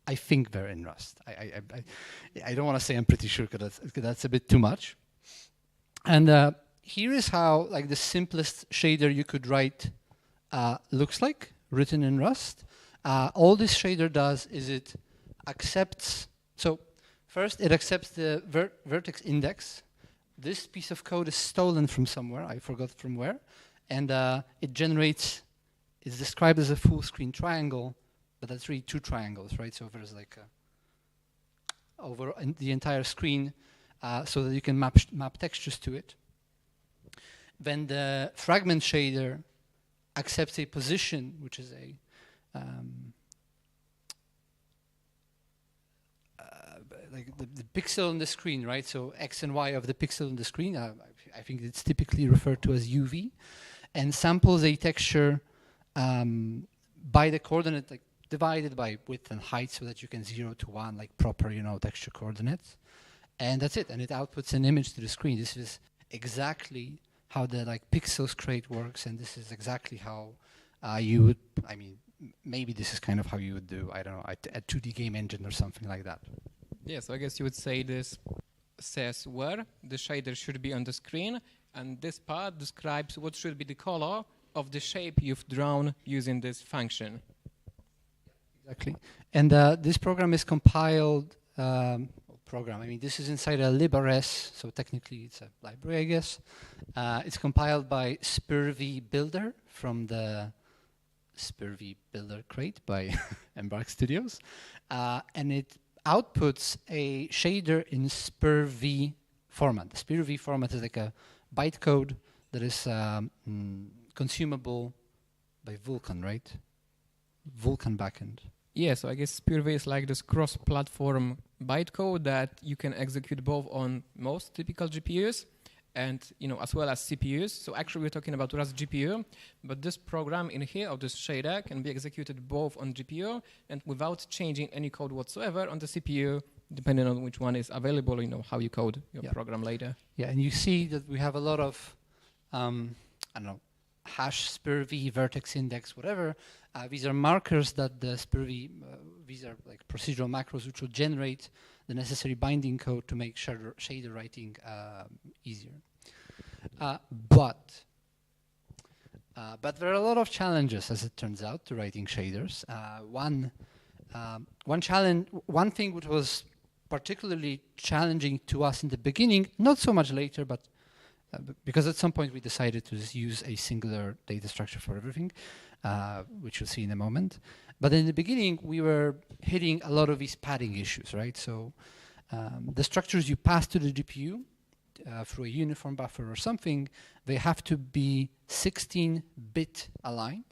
I think they're in Rust. I don't want to say I'm pretty sure because that's a bit too much. And here is how like the simplest shader you could write looks like, written in Rust. All this shader does is it accepts, so first it accepts the vertex index. This piece of code is stolen from somewhere, I forgot from where, and it generates, it's described as a full screen triangle, but that's really 2 triangles, right? So there's like over the entire screen so that you can map textures to it. Then the fragment shader accepts a position, which is a like the pixel on the screen, right? So X and Y of the pixel on the screen, I think it's typically referred to as UV, and samples a texture by the coordinate, like divided by width and height so that you can 0 to 1, like proper, texture coordinates. And that's it, and it outputs an image to the screen. This is exactly how the pixels crate works, and this is exactly how you would, maybe this is kind of how you would do, I don't know, a 2D game engine or something like that. Yeah, so I guess you would say this says where the shader should be on the screen, and this part describes what should be the color of the shape you've drawn using this function. Exactly. And this program is compiled, this is inside a librs, so technically it's a library, I guess. It's compiled by SPIRV Builder from the SPIRV Builder crate by Embark Studios. And it outputs a shader in SPIRV format. The SPIRV format is like a bytecode that is consumable by Vulkan, right? Vulkan backend. Yeah, so I guess SPIRV is like this cross-platform bytecode that you can execute both on most typical GPUs and as well as CPUs. So actually we're talking about Rust GPU, but this program in here, or this shader, can be executed both on GPU and without changing any code whatsoever on the CPU, depending on which one is available, how you code your program later. Yeah, and you see that we have a lot of, hash SPIRV, vertex index, whatever. These are markers that the SPIRV, these are like procedural macros which will generate the necessary binding code to make shader writing easier. But there are a lot of challenges, as it turns out, to writing shaders. One thing which was particularly challenging to us in the beginning, not so much later, but because at some point we decided to just use a singular data structure for everything, which you'll see in a moment. But in the beginning, we were hitting a lot of these padding issues, right? So the structures you pass to the GPU through a uniform buffer or something, they have to be 16-bit aligned.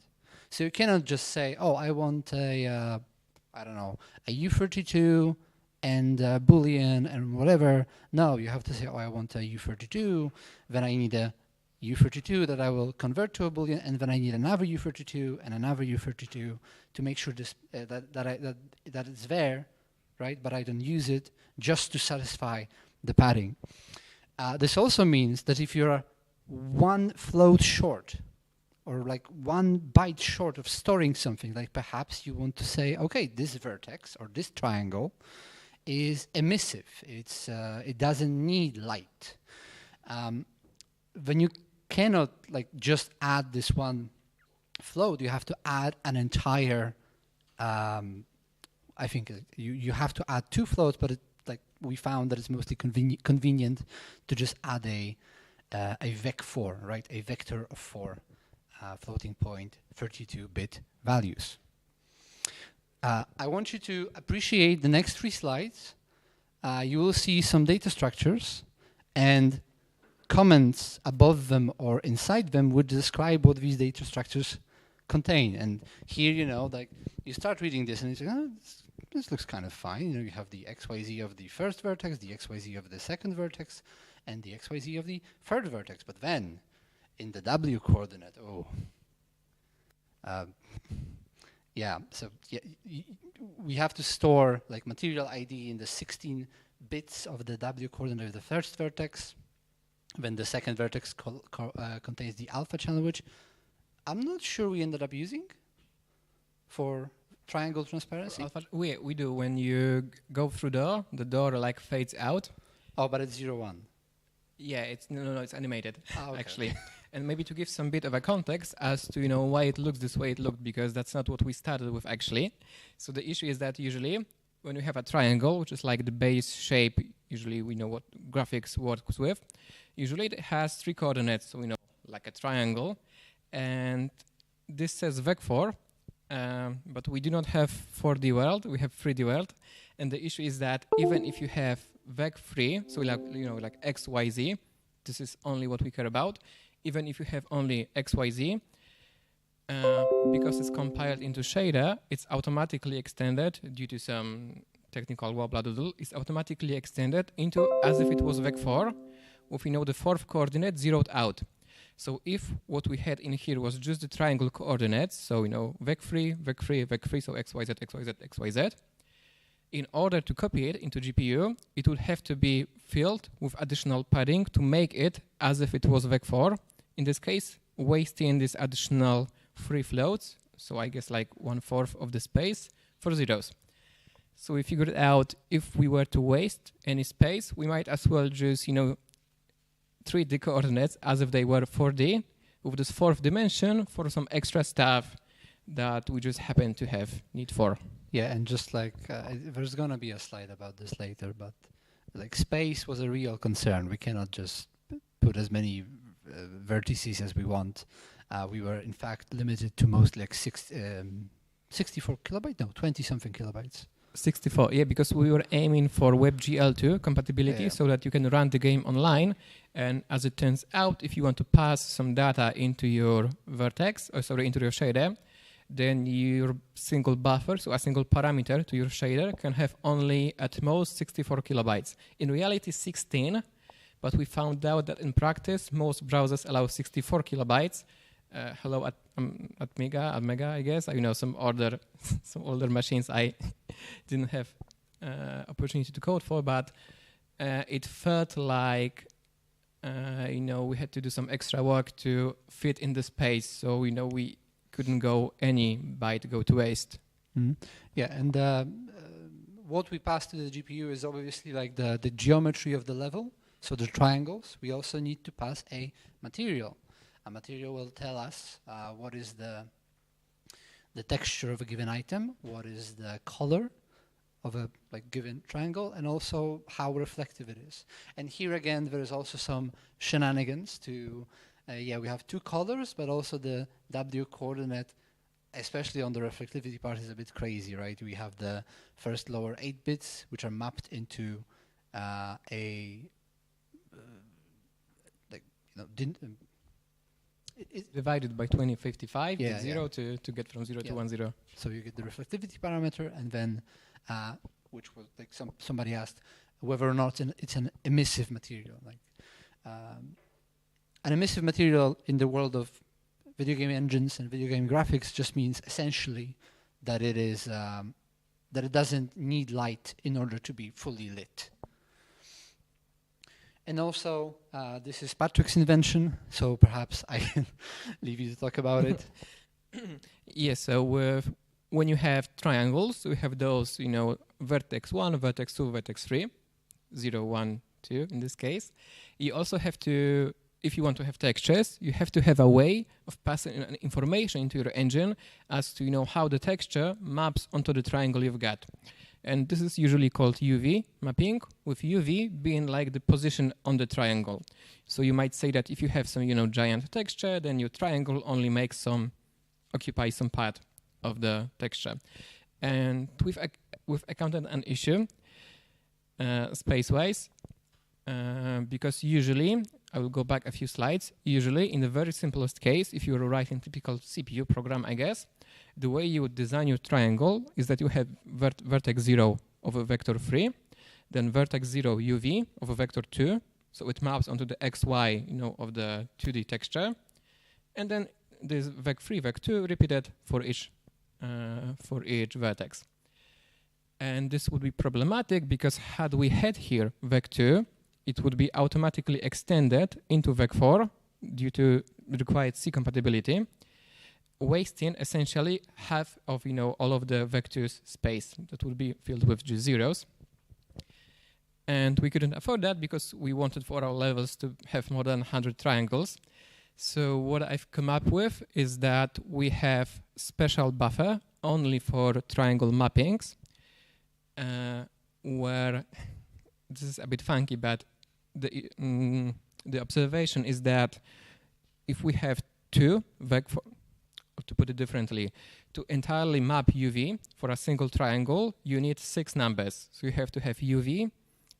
So you cannot just say, oh, I want a, I don't know, a U32 and a Boolean and whatever. No, you have to say, oh, I want a U32, then I need a U32 that I will convert to a Boolean, and then I need another U32 and another U32 to make sure this that it's there, right? But I don't use it just to satisfy the padding. This also means that if you're one float short, or like 1 byte short of storing something, like perhaps you want to say, okay, this vertex or this triangle is emissive. It doesn't need light. Then you cannot like just add this one float. You have to add an entire. I think you have to add 2 floats, but like we found that it's mostly convenient to just add a vec4, right? A vector of 4 floating point 32-bit values. I want you to appreciate the next 3 slides. You will see some data structures, and comments above them or inside them would describe what these data structures contain. And here, you know, like you start reading this and you say, oh, this looks kind of fine. You know, you have the XYZ of the first vertex, the XYZ of the second vertex, and the XYZ of the third vertex. But then in the W coordinate, yeah, so yeah, we have to store like material ID in the 16 bits of the W coordinate of the first vertex. Then the second vertex contains the alpha channel, which I'm not sure we ended up using for triangle transparency. Alpha, we do. When you go through the door like fades out. Oh, but it's 0, 1. Yeah, it's no, it's animated Okay. actually. And maybe to give some bit of a context as to why it looks this way it looked, because that's not what we started with actually. So the issue is that usually when we have a triangle, which is like the base shape, usually we know what graphics works with. Usually it has 3 coordinates, so we know like a triangle, and this says vec4, but we do not have 4D world, we have 3D world, and the issue is that even if you have vec3, so like XYZ, this is only what we care about. Even if you have only XYZ, because it's compiled into shader, it's automatically extended due to some technical wobble, it's automatically extended into as if it was vec4, with the 4th coordinate zeroed out. So if what we had in here was just the triangle coordinates, so vec3, vec3, vec3, so XYZ, XYZ, XYZ, in order to copy it into GPU, it would have to be filled with additional padding to make it as if it was vec4. In this case, wasting this additional 3 floats, so I guess like 1/4 of the space for zeros. So we figured out if we were to waste any space, we might as well just, treat the coordinates as if they were 4D with this 4th dimension for some extra stuff that we just happen to have need for. Yeah, and just like there's gonna be a slide about this later, but like space was a real concern. We cannot just put as many vertices as we want. We were in fact limited to mostly like 64 kilobytes, no, 20-something kilobytes. 64, yeah, because we were aiming for WebGL2 compatibility, so that you can run the game online. And as it turns out, if you want to pass some data into your vertex, into your shader, then your single buffer, so a single parameter to your shader, can have only at most 64 kilobytes. In reality, 16, but we found out that in practice, most browsers allow 64 kilobytes. Hello at Mega, I guess. Some older machines I didn't have opportunity to code for, but it felt like we had to do some extra work to fit in the space. So we couldn't go any byte go to waste. Mm-hmm. Yeah, and what we pass to the GPU is obviously like the geometry of the level. So the triangles. We also need to pass a material. A material will tell us what is the texture of a given item, what is the color of a given triangle, and also how reflective it is. And here again, there is also some shenanigans to, we have 2 colors, but also the W coordinate, especially on the reflectivity part, is a bit crazy, right? We have the first lower 8 bits, which are mapped into Divided by 2055, Yeah, get 0 to get from 0 to Yeah. 1, 0. So you get the reflectivity parameter, and then, which was like somebody asked whether or not it's an emissive material. Like an emissive material in the world of video game engines and video game graphics just means essentially that it is that it doesn't need light in order to be fully lit. And also, this is Patrick's invention, so perhaps I can leave you to talk about it. Yes, so when you have triangles, we have those, vertex 1, vertex 2, vertex 3, 0, 1, 2 in this case. You also have to, if you want to have textures, you have to have a way of passing information into your engine as to how the texture maps onto the triangle you've got. And this is usually called UV mapping, with UV being like the position on the triangle. So you might say that if you have some, giant texture, then your triangle only makes occupies some part of the texture. And we've encountered an issue space-wise, because usually, I will go back a few slides, usually in the very simplest case, if you were writing typical CPU program, I guess, the way you would design your triangle is that you have vertex 0 of a vector 3, then vertex 0 UV of a vector 2, so it maps onto the XY, of the 2D texture, and then this vec 3, vec 2 repeated for each vertex. And this would be problematic because had we had here vec 2, it would be automatically extended into vec 4 due to required C compatibility, wasting essentially half of all of the vectors space that would be filled with just zeros. And we couldn't afford that because we wanted for our levels to have more than 100 triangles. So what I've come up with is that we have special buffer only for triangle mappings, where this is a bit funky, but the observation is that if we have two to put it differently, to entirely map UV for a single triangle, you need 6 numbers. So you have to have UV,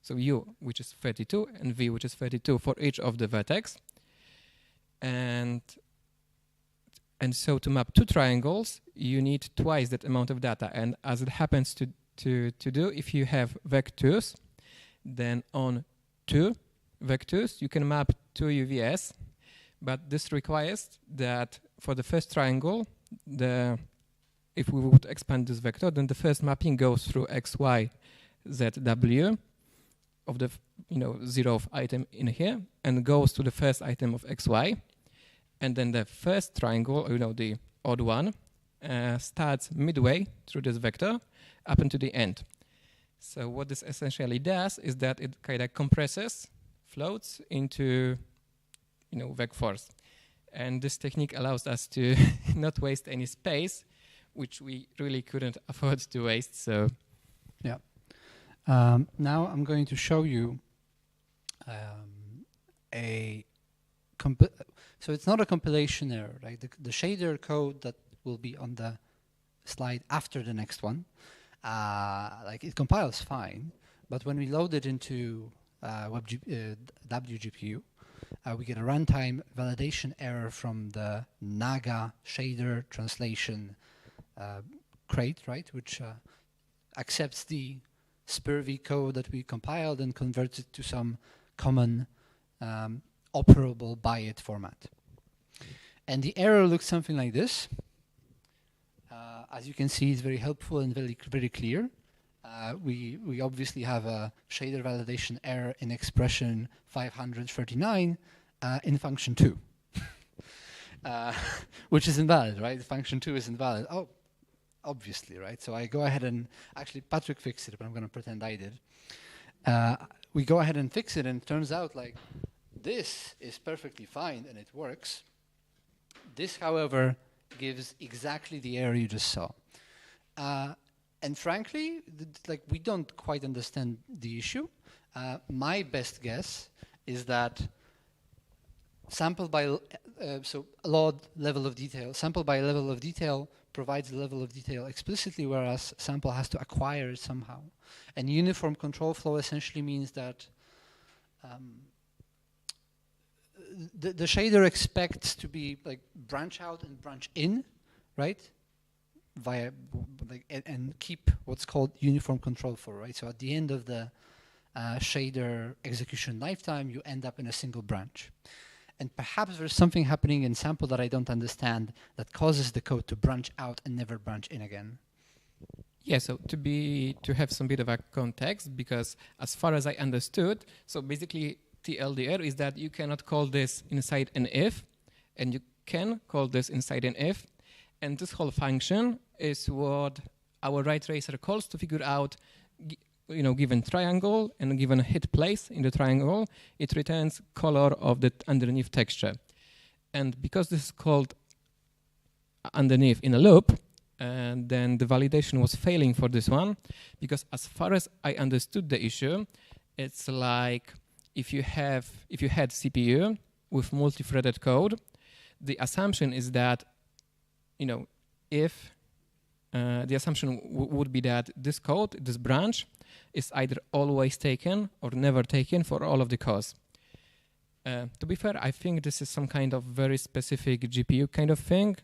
so U, which is 32, and V, which is 32 for each of the vertex. And so to map 2 triangles, you need twice that amount of data. And as it happens to do, if you have vectors, then on 2 vectors, you can map 2 UVS. But this requires that for the first triangle, if we would expand this vector, then the first mapping goes through X, Y, Z, W of the 0th item in here and goes to the first item of X, Y. And then the first triangle, the odd one, starts midway through this vector up until the end. So what this essentially does is that it kind of compresses, floats into vec force. And this technique allows us to not waste any space, which we really couldn't afford to waste. So, yeah. Now I'm going to show you so it's not a compilation error, right? The shader code that will be on the slide after the next one, it compiles fine, but when we load it into WGPU, we get a runtime validation error from the Naga shader translation crate, right, which accepts the SPIR-V code that we compiled and converts it to some common operable byte format. And the error looks something like this. As you can see, it's very helpful and very clear. We obviously have a shader validation error in expression 539 in function 2, which is invalid, right? Function 2 is invalid. Oh, obviously, right? So I go ahead and actually Patrick fixed it, but I'm going to pretend I did. We go ahead and fix it, and it turns out like this is perfectly fine and it works. This, however, gives exactly the error you just saw. And frankly, we don't quite understand the issue. My best guess is that sample by so a lot level of detail, sample by level of detail provides the level of detail explicitly, whereas sample has to acquire it somehow. And uniform control flow essentially means that the shader expects to be like branch out and branch in, right? Via and keep what's called uniform control flow, right? So at the end of the shader execution lifetime, you end up in a single branch. And perhaps there's something happening in sample that I don't understand that causes the code to branch out and never branch in again. Yeah, so to have some bit of a context, because as far as I understood, so basically TLDR is that you cannot call this inside an if, and you can call this inside an if, and this whole function is what our ray tracer calls to figure out, given triangle and given a hit place in the triangle, it returns color of the underneath texture. And because this is called underneath in a loop, then the validation was failing for this one, because as far as I understood the issue, it's like if you had CPU with multi-threaded code, the assumption is that, if the assumption would be that this code, this branch, is either always taken or never taken for all of the cores. To be fair, I think this is some kind of very specific GPU kind of thing,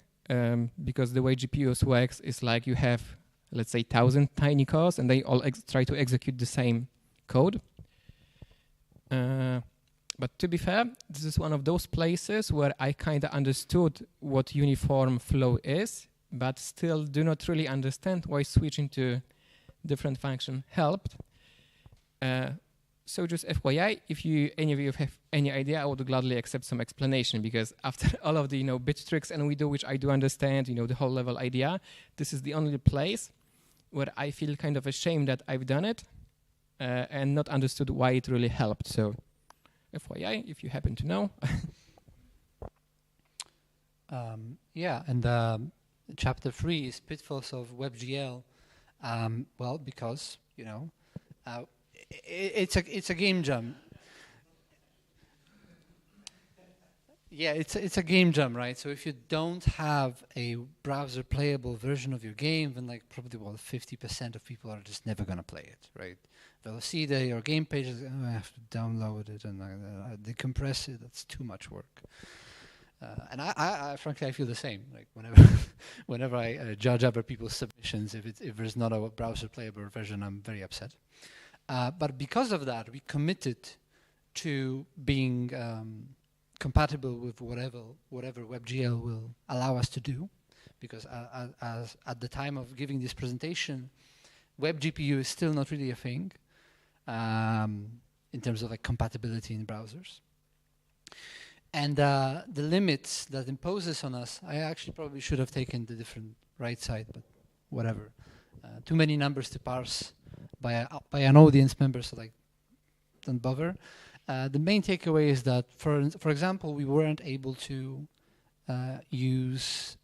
because the way GPUs works is like you have, let's say, 1,000 tiny cores, and they all try to execute the same code. But to be fair, this is one of those places where I kind of understood what uniform flow is, but still do not really understand why switching to different function helped. So just FYI, if any of you have any idea, I would gladly accept some explanation, because after all of the bit tricks and which I do understand, the whole level idea, this is the only place where I feel kind of ashamed that I've done it and not understood why it really helped. So FYI, if you happen to know. Yeah, and chapter 3 is pitfalls of WebGL. Well, because it's a game jam. Yeah, it's a game jam, right? So if you don't have a browser playable version of your game, then like probably 50% of people are just never gonna play it, right? They'll see your game page, I have to download it and decompress it. That's too much work. And I frankly, I feel the same. Like whenever I judge other people's submissions, if there's not a browser playable version, I'm very upset. But because of that, we committed to being compatible with whatever WebGL will allow us to do. Because as at the time of giving this presentation, WebGPU is still not really a thing in terms of like compatibility in browsers. And the limits that imposes on us, I actually probably should have taken the different right side, but whatever. Too many numbers to parse by an audience member, so like, don't bother. The main takeaway is that, for example, we weren't able to use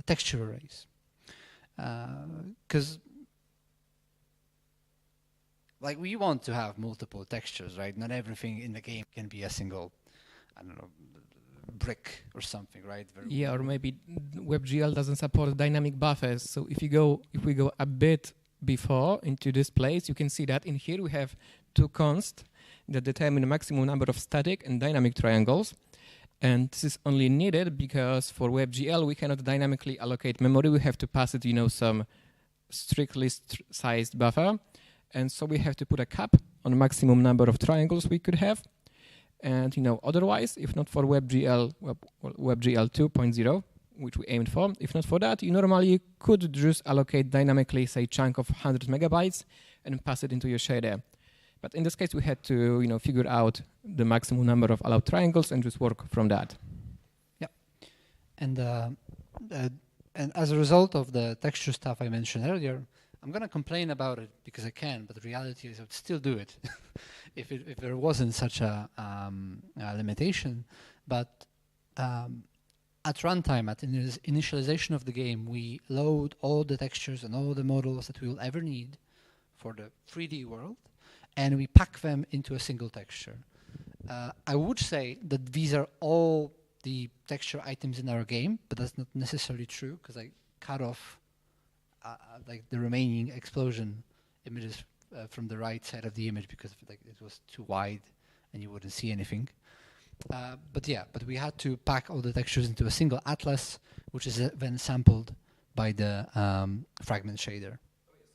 texture arrays, because like we want to have multiple textures, right? Not everything in the game can be a single, I don't know, brick or something, right? Yeah, or maybe WebGL doesn't support dynamic buffers. So if we go a bit before into this place, you can see that in here we have two consts that determine the maximum number of static and dynamic triangles. And this is only needed because for WebGL we cannot dynamically allocate memory. We have to pass it, some strictly sized buffer. And so we have to put a cap on the maximum number of triangles we could have. And otherwise, if not for WebGL 2.0, which we aimed for, if not for that, you normally could just allocate dynamically, say, chunk of 100 megabytes and pass it into your shader. But in this case, we had to, figure out the maximum number of allowed triangles and just work from that. Yeah, and as a result of the texture stuff I mentioned earlier, I'm going to complain about it because I can, but the reality is I would still do it if there wasn't such a limitation. But at runtime, at initialization of the game, we load all the textures and all the models that we will ever need for the 3D world, and we pack them into a single texture. I would say that these are all the texture items in our game, but that's not necessarily true, because cut off like the remaining explosion images from the right side of the image because like it was too wide and you wouldn't see anything. But we had to pack all the textures into a single atlas, which is then sampled by the fragment shader.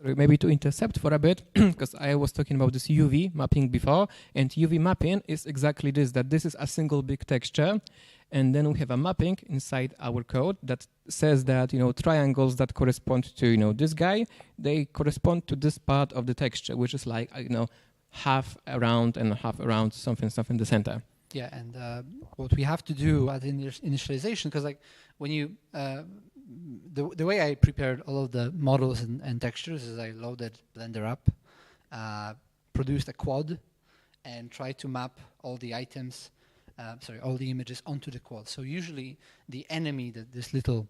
Maybe to intercept for a bit, because I was talking about this UV mapping before, and UV mapping is exactly this, that this is a single big texture, and then we have a mapping inside our code that says that, triangles that correspond to, this guy, they correspond to this part of the texture, which is like, half around and half around something in the center. Yeah, and what we have to do at initialization, because like when you, the way I prepared all of the models and textures is I loaded Blender up, produced a quad, and tried to map all the items, all the images onto the quad. So usually the enemy, this little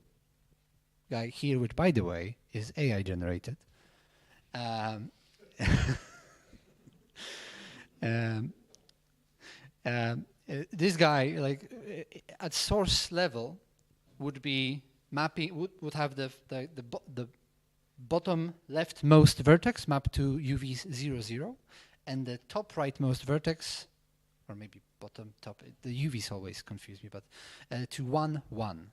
guy here, which by the way is AI generated, this guy, like at source level, would be mapping would have the bottom leftmost vertex mapped to UV 00, and the top rightmost vertex, or maybe bottom top. The UVs always confuse me, but to 1 1.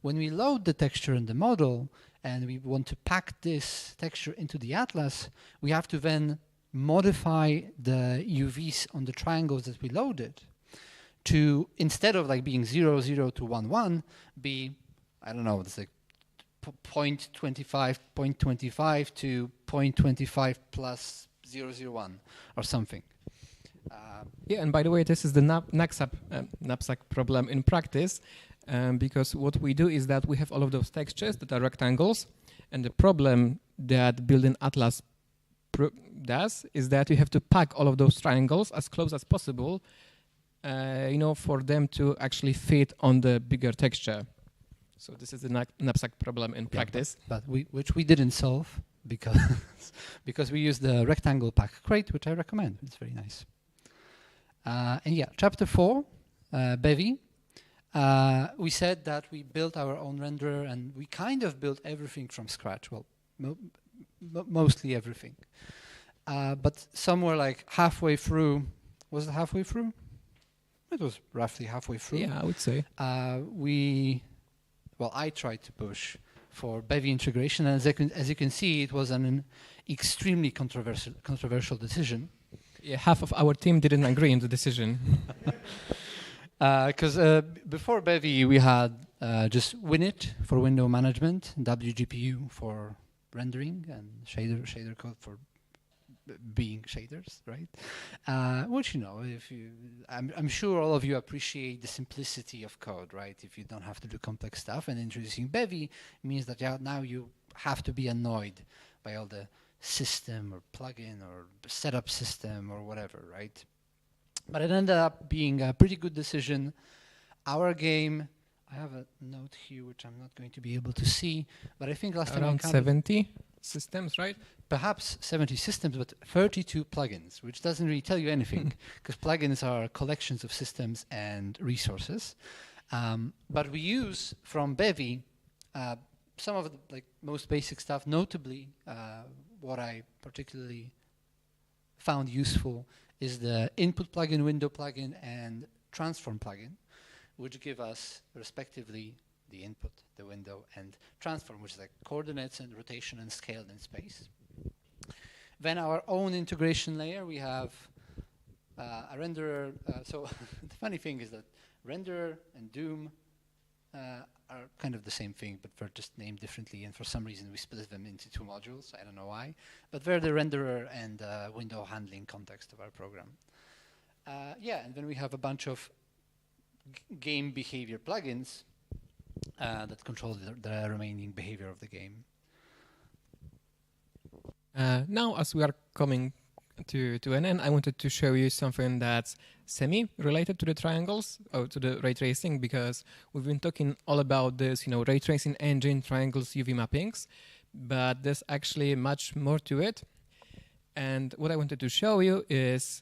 When we load the texture in the model and we want to pack this texture into the atlas, we have to then modify the UVs on the triangles that we loaded to, instead of like being 0 0 to 1 1, be, I don't know, it's like 0.25 to 0.25 plus 001 or something. Yeah, and by the way, this is the knapsack problem in practice, because what we do is that we have all of those textures that are rectangles, and the problem that building Atlas does is that you have to pack all of those triangles as close as possible, for them to actually fit on the bigger texture. So this is the knapsack problem in practice. But which we didn't solve because we used the rectangle pack crate, which I recommend. It's very nice. And yeah, chapter 4, Bevy. We said that we built our own renderer, and we kind of built everything from scratch. Well, mostly everything. But somewhere like halfway through, was it halfway through? It was roughly halfway through. Yeah, I would say. I tried to push for Bevy integration, and as you can see, it was an extremely controversial decision. Yeah, half of our team didn't agree on the decision. Because before Bevy, we had just Winit for window management, WGPU for rendering, and shader code for being shaders, right? Which, I'm sure all of you appreciate the simplicity of code, right? If you don't have to do complex stuff, and introducing Bevy means that now you have to be annoyed by all the system or plugin or setup system or whatever, right? But it ended up being a pretty good decision. Our game, I have a note here which I'm not going to be able to see, but I think last time around 70 systems, right? Perhaps 70 systems, but 32 plugins, which doesn't really tell you anything, because plugins are collections of systems and resources. But we use from Bevy some of the most basic stuff. Notably, what I particularly found useful is the input plugin, window plugin, and transform plugin, which give us respectively the input, the window, and transform, which is like coordinates and rotation and scale in space. Then our own integration layer, we have a renderer. So the funny thing is that renderer and Doom are kind of the same thing, but they're just named differently, and for some reason we split them into 2 modules. I don't know why, but they're the renderer and window handling context of our program. And then we have a bunch of game behavior plugins that control the remaining behavior of the game. Now, as we are coming to an end, I wanted to show you something that's semi-related to the triangles, or to the ray tracing, because we've been talking all about this, ray tracing engine, triangles, UV mappings, but there's actually much more to it. And what I wanted to show you is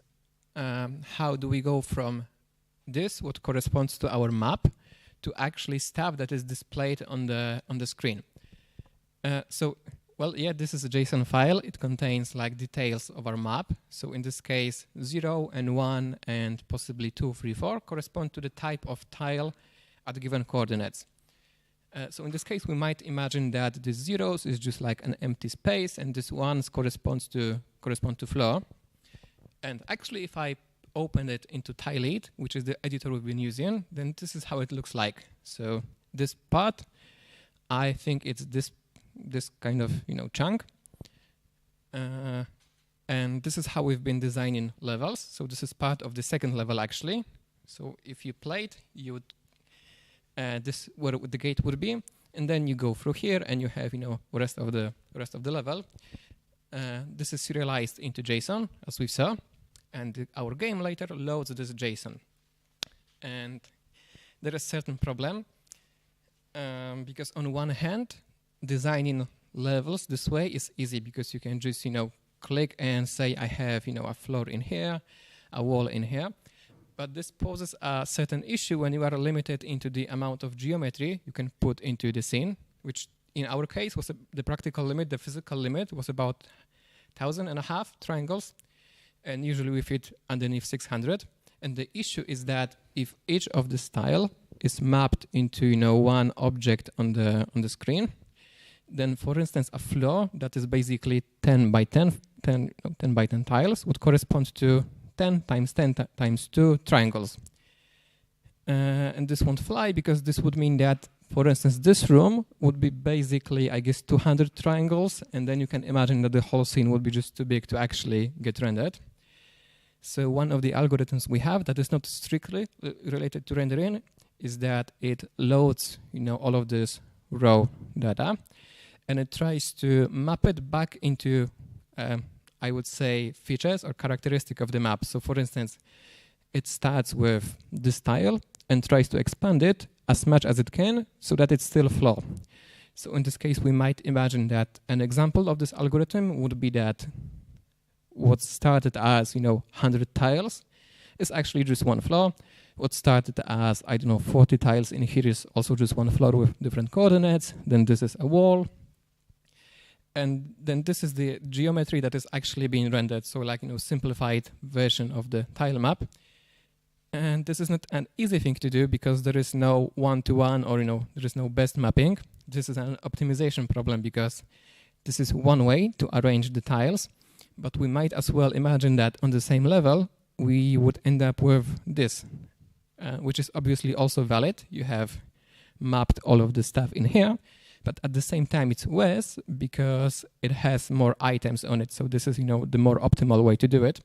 how do we go from this, what corresponds to our map, to actually stuff that is displayed on the screen. Well, yeah, this is a JSON file. It contains like details of our map. So in this case, 0 and 1 and possibly 2, 3, 4 correspond to the type of tile at given coordinates. So in this case, we might imagine that the zeros is just like an empty space, and this ones correspond to floor. And actually, if I open it into TileLead, which is the editor we've been using, then this is how it looks like. So this part, I think it's this kind of chunk, and this is how we've been designing levels. So this is part of the second level actually. So if you played, you would this where the gate would be, and then you go through here and you have rest of the level. This is serialized into JSON as we saw, and our game later loads this JSON. And there is a certain problem because on one hand, designing levels this way is easy because you can just click and say I have a floor in here, a wall in here. But this poses a certain issue when you are limited into the amount of geometry you can put into the scene, which in our case was the practical limit. The physical limit was about 1,500 triangles, and usually we fit underneath 600. And the issue is that if each of the style is mapped into one object on the screen, then for instance a floor that is basically 10 by 10 by 10 tiles would correspond to 10 times 10 times 2 triangles. And this won't fly because this would mean that, for instance, this room would be basically, I guess, 200 triangles, and then you can imagine that the whole scene would be just too big to actually get rendered. So one of the algorithms we have that is not strictly related to rendering is that it loads, all of this raw data, and it tries to map it back into I would say features or characteristic of the map. So for instance, it starts with this tile and tries to expand it as much as it can so that it's still floor. So in this case, we might imagine that an example of this algorithm would be that what started as 100 tiles is actually just one floor. What started as 40 tiles in here is also just one floor with different coordinates. Then this is a wall. And then this is the geometry that is actually being rendered. So like, simplified version of the tile map. And this is not an easy thing to do because there is no one-to-one or, there is no best mapping. This is an optimization problem because this is one way to arrange the tiles. But we might as well imagine that on the same level, we would end up with this, which is obviously also valid. You have mapped all of the stuff in here. But at the same time, it's worse because it has more items on it. So this is, the more optimal way to do it.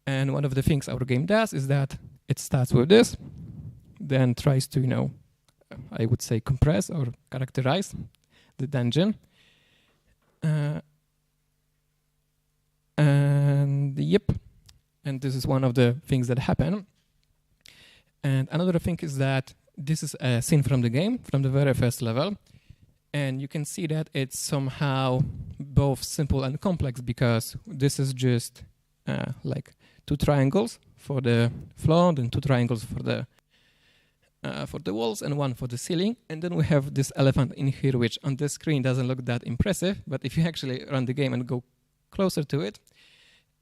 And one of the things our game does is that it starts with this, then tries to, I would say compress or characterize the dungeon. And yep, and this is one of the things that happen. And another thing is that this is a scene from the game, from the very first level. And you can see that it's somehow both simple and complex because this is just like 2 triangles for the floor, then 2 triangles for the walls and 1 for the ceiling. And then we have this elephant in here, which on the screen doesn't look that impressive. But if you actually run the game and go closer to it,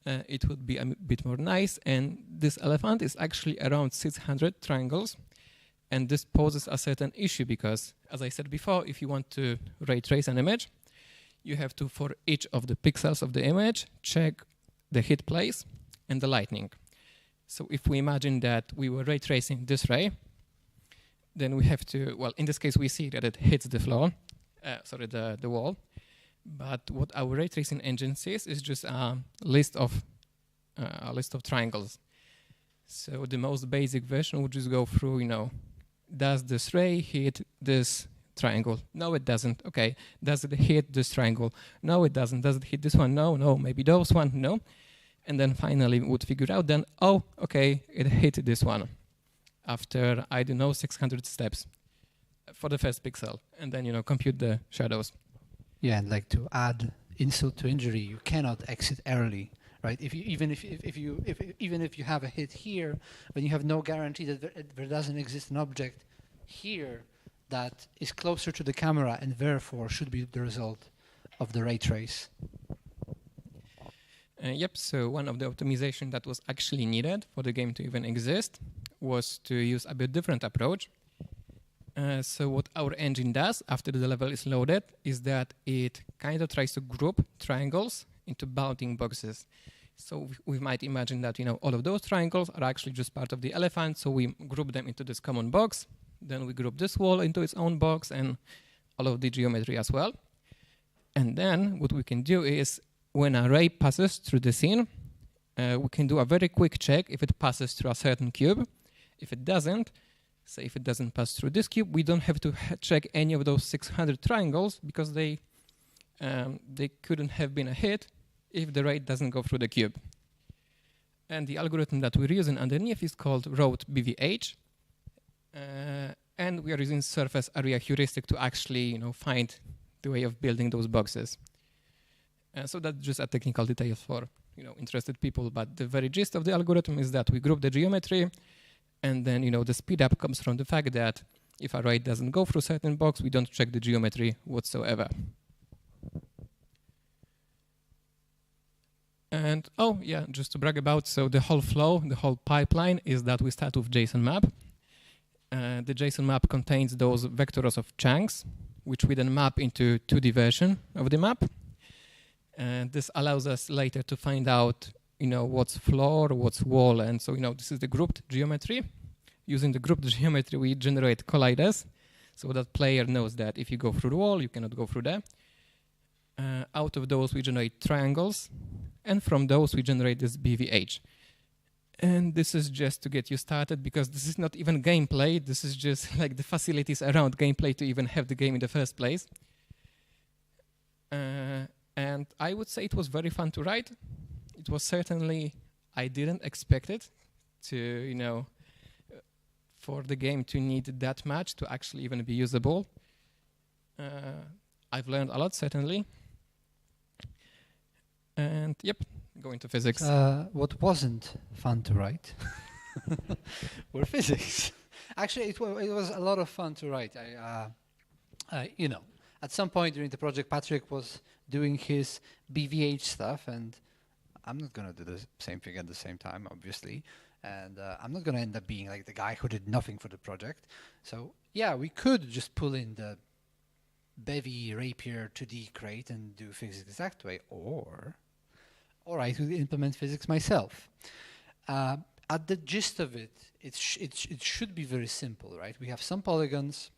it would be a bit more nice. And this elephant is actually around 600 triangles. And this poses a certain issue because, as I said before, if you want to ray trace an image, you have to, for each of the pixels of the image, check the hit place and the lighting. So if we imagine that we were ray tracing this ray, then we have to, well, in this case, we see that it hits the floor, the wall. But what our ray tracing engine sees is just a list of triangles. So the most basic version would just go through, does this ray hit this triangle? No, it doesn't. Okay. Does it hit this triangle? No, it doesn't. Does it hit this one? No, no. Maybe those one? No. And then finally would figure out then, oh, okay, it hit this one after, 600 steps for the first pixel. And then, compute the shadows. Yeah, and like to add insult to injury, you cannot exit early. Right? Even if you have a hit here, when you have no guarantee that there doesn't exist an object here, that is closer to the camera and therefore should be the result of the ray trace. Yep, so one of the optimization that was actually needed for the game to even exist was to use a bit different approach. So what our engine does after the level is loaded is that it kind of tries to group triangles into bounding boxes. So we might imagine that, all of those triangles are actually just part of the elephant, so we group them into this common box. Then we group this wall into its own box and all of the geometry as well. And then what we can do is when a ray passes through the scene, we can do a very quick check if it passes through a certain cube. If it doesn't, say if it doesn't pass through this cube, we don't have to check any of those 600 triangles because they couldn't have been a hit if the ray doesn't go through the cube. And the algorithm that we're using underneath is called road BVH. And we are using surface area heuristic to actually find the way of building those boxes. So that's just a technical detail for interested people. But the very gist of the algorithm is that we group the geometry, and then the speed up comes from the fact that if a ray doesn't go through a certain box, we don't check the geometry whatsoever. And just to brag about, so the whole flow, the whole pipeline is that we start with JSON map. The JSON map contains those vectors of chunks, which we then map into 2D version of the map. And this allows us later to find out, what's floor, what's wall. And so, this is the grouped geometry. Using the grouped geometry, we generate colliders. So that player knows that if you go through the wall, you cannot go through there. Out of those, we generate triangles. And from those, we generate this BVH. And this is just to get you started, because this is not even gameplay. This is just like the facilities around gameplay to even have the game in the first place. And I would say it was very fun to write. It was certainly, I didn't expect it to, for the game to need that much to actually even be usable. I've learned a lot, certainly. And yep, going to physics. What wasn't fun to write were physics. Actually, it was a lot of fun to write. At some point during the project, Patrick was doing his BVH stuff, and I'm not going to do the same thing at the same time, obviously. And I'm not going to end up being like the guy who did nothing for the project. So yeah, we could just pull in the Bevy Rapier 2D crate and do physics the exact way, or I could implement physics myself. At the gist of it, it should be very simple, right? We have some polygons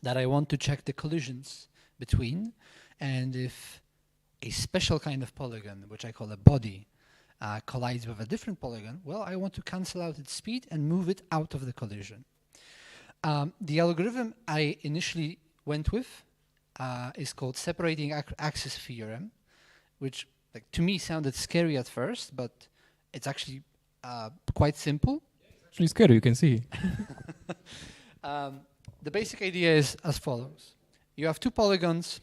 that I want to check the collisions between, and if a special kind of polygon, which I call a body, collides with a different polygon, well, I want to cancel out its speed and move it out of the collision. The algorithm I initially went with is called separating axis theorem, which to me sounded scary at first, but it's actually quite simple. It's actually scary, you can see. The basic idea is as follows. You have two polygons.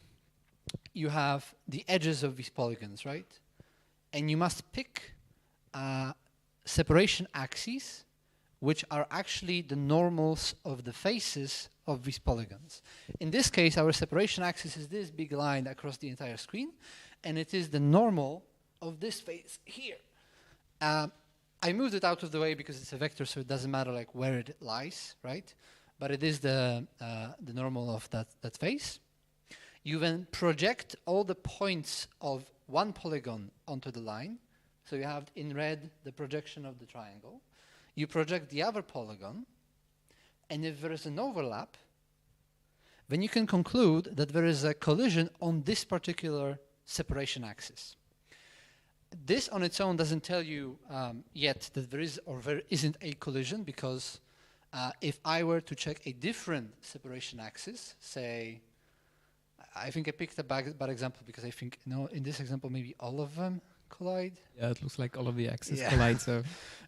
You have the edges of these polygons, right? And you must pick separation axes, which are actually the normals of the faces of these polygons. In this case, our separation axis is this big line across the entire screen, and it is the normal of this face here. I moved it out of the way because it's a vector, so it doesn't matter like where it lies, right? But it is the normal of that face. You then project all the points of one polygon onto the line. So you have in red the projection of the triangle. You project the other polygon, and if there is an overlap, then you can conclude that there is a collision on this particular separation axis. This on its own doesn't tell you yet that there is or there isn't a collision, because if I were to check a different separation axis, say, I think I picked a bad example because I think, in this example, maybe all of them collide. Yeah, it looks like all of the axes collide. So,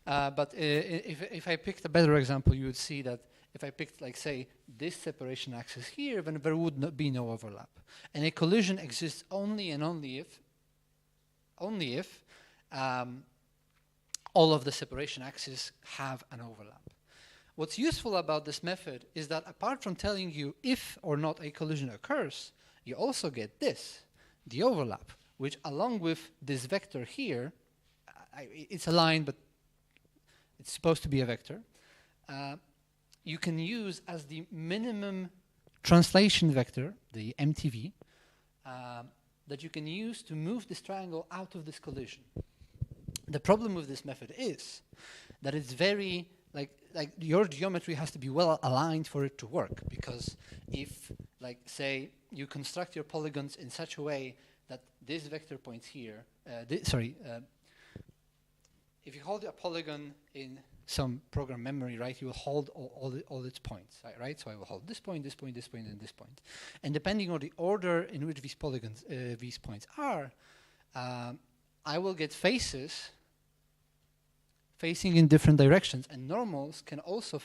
but if I picked a better example, you would see that if I picked, like, say, this separation axis here, then there would not be no overlap. And a collision exists only and only if all of the separation axes have an overlap. What's useful about this method is that apart from telling you if or not a collision occurs, you also get this, the overlap, which along with this vector here, it's a line, but it's supposed to be a vector, you can use as the minimum translation vector, the MTV, that you can use to move this triangle out of this collision. The problem with this method is that it's very, like your geometry has to be well aligned for it to work, because if, like, say, you construct your polygons in such a way that this vector points here, if you hold a polygon in some program memory, right, you will hold all its points, right? So I will hold this point, this point, this point, and this point. And depending on the order in which these polygons, these points are, I will get faces facing in different directions, and normals can also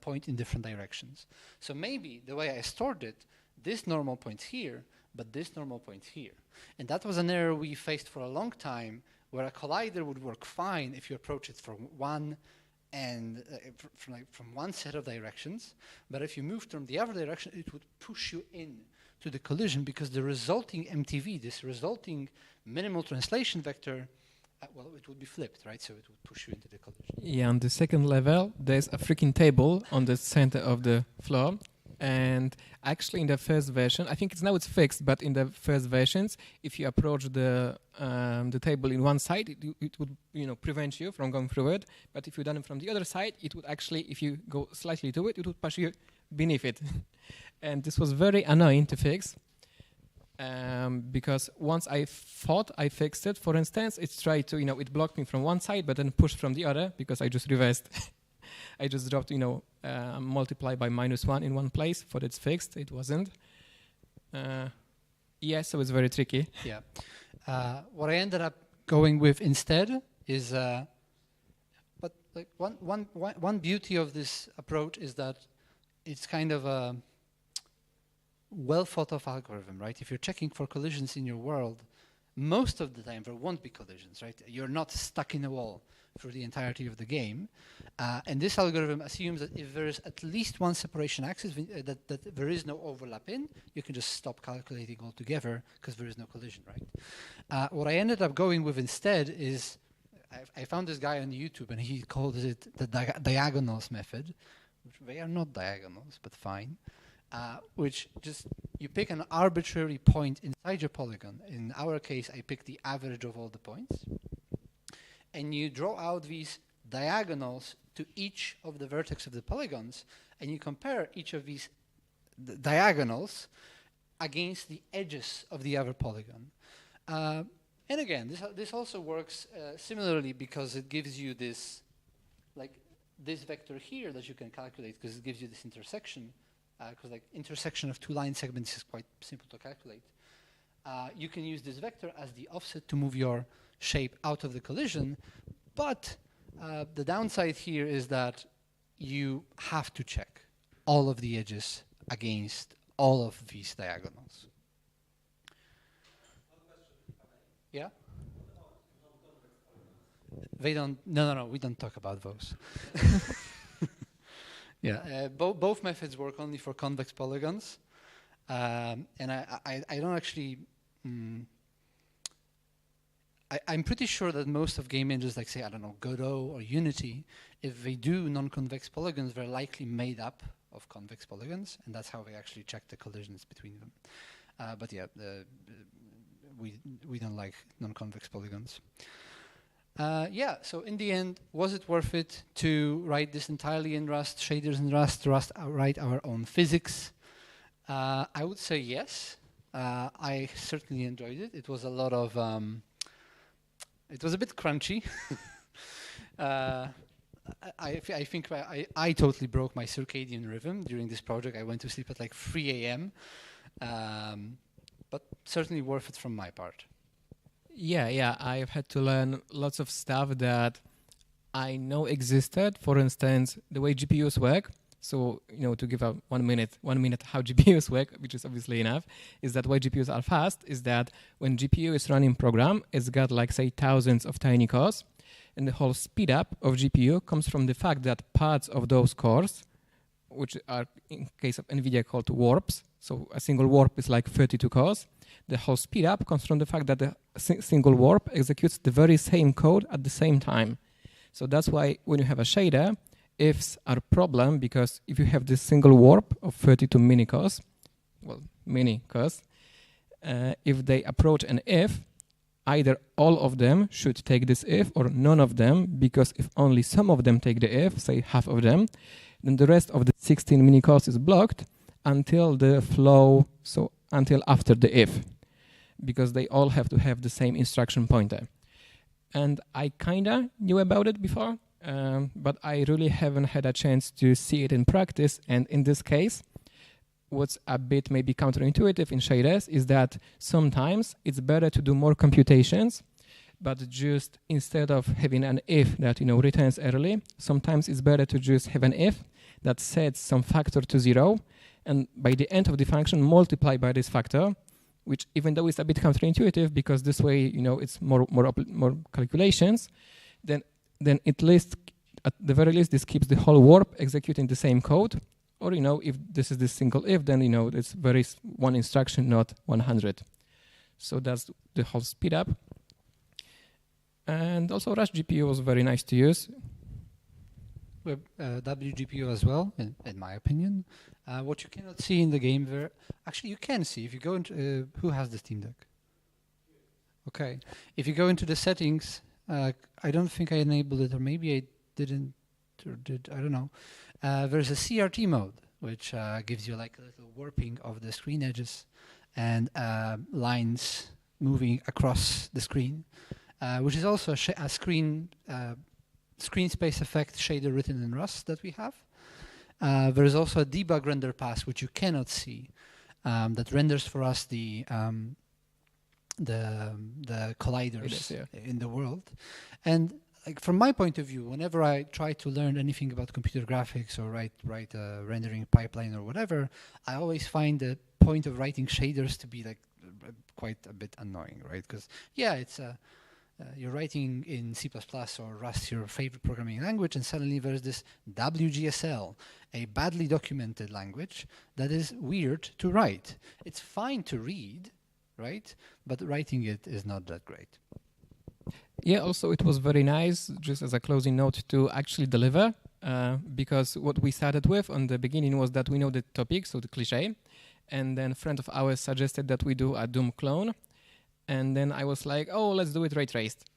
point in different directions. So maybe the way I stored it, this normal points here, but this normal points here. And that was an error we faced for a long time, where a collider would work fine if you approach it from one and from one set of directions, but if you moved from the other direction, it would push you in to the collision, because the resulting MTV, this resulting minimal translation vector, well, it would be flipped, right? So it would push you into the collision. Yeah, on the second level, there's a freaking table on the center of the floor. And actually, in the first version, I think it's fixed, but in the first versions, if you approach the table in one side, it would prevent you from going through it. But if you done it from the other side, it would actually, if you go slightly to it, it would push you beneath it. And this was very annoying to fix, because once I thought I fixed it, for instance, it tried to, it blocked me from one side, but then pushed from the other, because I just reversed. I just dropped, multiply by -1 in one place, thought it's fixed. It wasn't. So it's very tricky. Yeah. What I ended up going with instead is, but like one beauty of this approach is that it's kind of a well thought of algorithm, right? If you're checking for collisions in your world, most of the time there won't be collisions, right? You're not stuck in a wall for the entirety of the game. And this algorithm assumes that if there is at least one separation axis that there is no overlap in, you can just stop calculating altogether because there is no collision, right? What I ended up going with instead is, I found this guy on YouTube and he called it the diagonals method, which they are not diagonals, but fine. Which just, you pick an arbitrary point inside your polygon. In our case, I picked the average of all the points. And you draw out these diagonals to each of the vertex of the polygons, and you compare each of these diagonals against the edges of the other polygon. And again, this also works similarly, because it gives you this, like this vector here that you can calculate, because it gives you this intersection, because like intersection of two line segments is quite simple to calculate. You can use this vector as the offset to move your shape out of the collision, but the downside here is that you have to check all of the edges against all of these diagonals. Yeah? They don't, no, we don't talk about those. Yeah, both methods work only for convex polygons. And I don't actually, I'm pretty sure that most of game engines, like say, I don't know, Godot or Unity, if they do non-convex polygons, they're likely made up of convex polygons, and that's how they actually check the collisions between them. But yeah, we don't like non-convex polygons. Yeah, so in the end, was it worth it to write this entirely in Rust, shaders in Rust, write our own physics? I would say yes. I certainly enjoyed it. It was a lot of, it was a bit crunchy. I think I totally broke my circadian rhythm during this project. I went to sleep at like 3 a.m. But certainly worth it from my part. Yeah, I've had to learn lots of stuff that I know existed. For instance, the way GPUs work. So, to give out 1 minute how GPUs work, which is obviously enough, is that why GPUs are fast is that when GPU is running program, it's got like, say, thousands of tiny cores. And the whole speed up of GPU comes from the fact that parts of those cores, which are in case of NVIDIA called warps, so a single warp is like 32 cores, the whole speed up comes from the fact that the single warp executes the very same code at the same time. So that's why when you have a shader, ifs are a problem, because if you have this single warp of 32 mini cores, if they approach an if, either all of them should take this if or none of them, because if only some of them take the if, say half of them, then the rest of the 16 mini cores is blocked until the flow, so until after the if, because they all have to have the same instruction pointer. And I kinda knew about it before, but I really haven't had a chance to see it in practice. And in this case, what's a bit maybe counterintuitive in shaders is that sometimes it's better to do more computations, but just instead of having an if that returns early, sometimes it's better to just have an if that sets some factor to 0, and by the end of the function multiply by this factor, which even though it's a bit counterintuitive, because this way it's more calculations, then at least at the very least this keeps the whole warp executing the same code. Or, if this is this single if, then, it's one instruction, not 100. So that's the whole speed up. And also Rush GPU was very nice to use. WGPU as well, in my opinion. What you cannot see in the game, actually you can see if you go into, who has the Steam Deck? Okay. If you go into the settings, I don't think I enabled it, or maybe I didn't, or did, I don't know. There's a CRT mode, which gives you like a little warping of the screen edges and lines moving across the screen, which is also a screen space effect shader written in Rust that we have. There is also a debug render pass, which you cannot see, that renders for us the colliders in the world. And like from my point of view, whenever I try to learn anything about computer graphics or write a rendering pipeline or whatever, I always find the point of writing shaders to be like quite a bit annoying, right? Because it's you're writing in C++ or Rust, your favorite programming language, and suddenly there's this WGSL, a badly documented language that is weird to write. It's fine to read, right? But writing it is not that great. Yeah, also it was very nice, just as a closing note, to actually deliver, because what we started with on the beginning was that we know the topic, so the cliche, and then a friend of ours suggested that we do a Doom clone, and then I was like, oh, let's do it ray traced,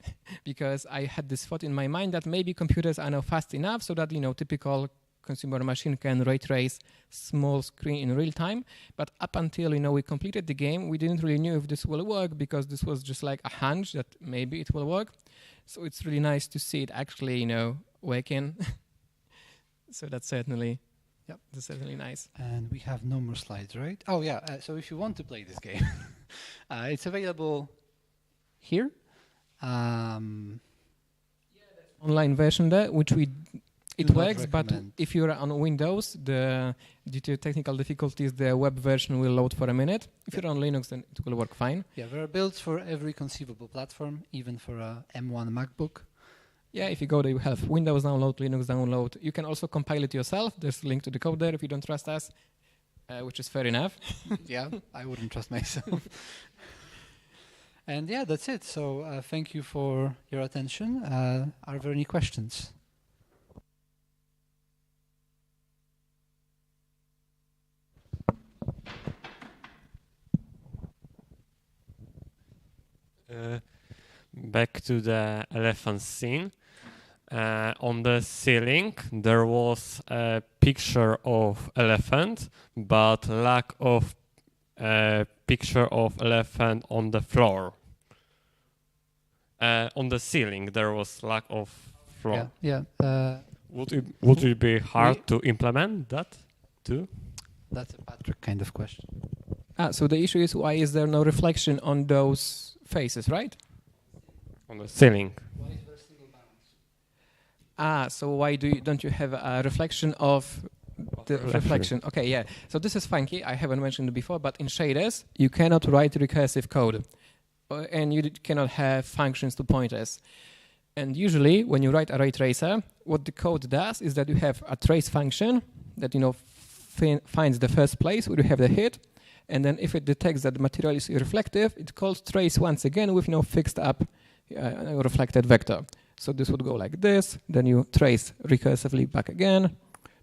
because I had this thought in my mind that maybe computers are now fast enough so that, typical consumer machine can ray trace small screen in real time. But up until we completed the game, we didn't really know if this will work, because this was just like a hunch that maybe it will work. So it's really nice to see it actually working. So that's certainly nice. And we have no more slides, right? Oh yeah. So if you want to play this game, it's available here. Online version there, which it works, but recommend. if you're on Windows, due to technical difficulties, the web version will load for a minute. If you're on Linux, then it will work fine. Yeah, there are builds for every conceivable platform, even for a M1 MacBook. Yeah, if you go there, you have Windows download, Linux download. You can also compile it yourself. There's a link to the code there if you don't trust us, which is fair enough. Yeah, I wouldn't trust myself. And yeah, that's it. So thank you for your attention. Are there any questions? Back to the elephant scene. On the ceiling there was a picture of elephant, but lack of picture of elephant on the floor. On the ceiling there was lack of floor. Yeah. Would it be hard to implement that too? That's a Patrick kind of question. So the issue is, why is there no reflection on those faces, right? On the ceiling. Why is there a single balance? So why don't you have a reflection of the reflection? Okay, yeah. So this is funky. I haven't mentioned it before, but in shaders, you cannot write recursive code, and you cannot have functions to pointers. And usually, when you write a ray tracer, what the code does is that you have a trace function that finds the first place where you have the hit, and then if it detects that the material is reflective, it calls trace once again with fixed up reflected vector. So this would go like this, then you trace recursively back again,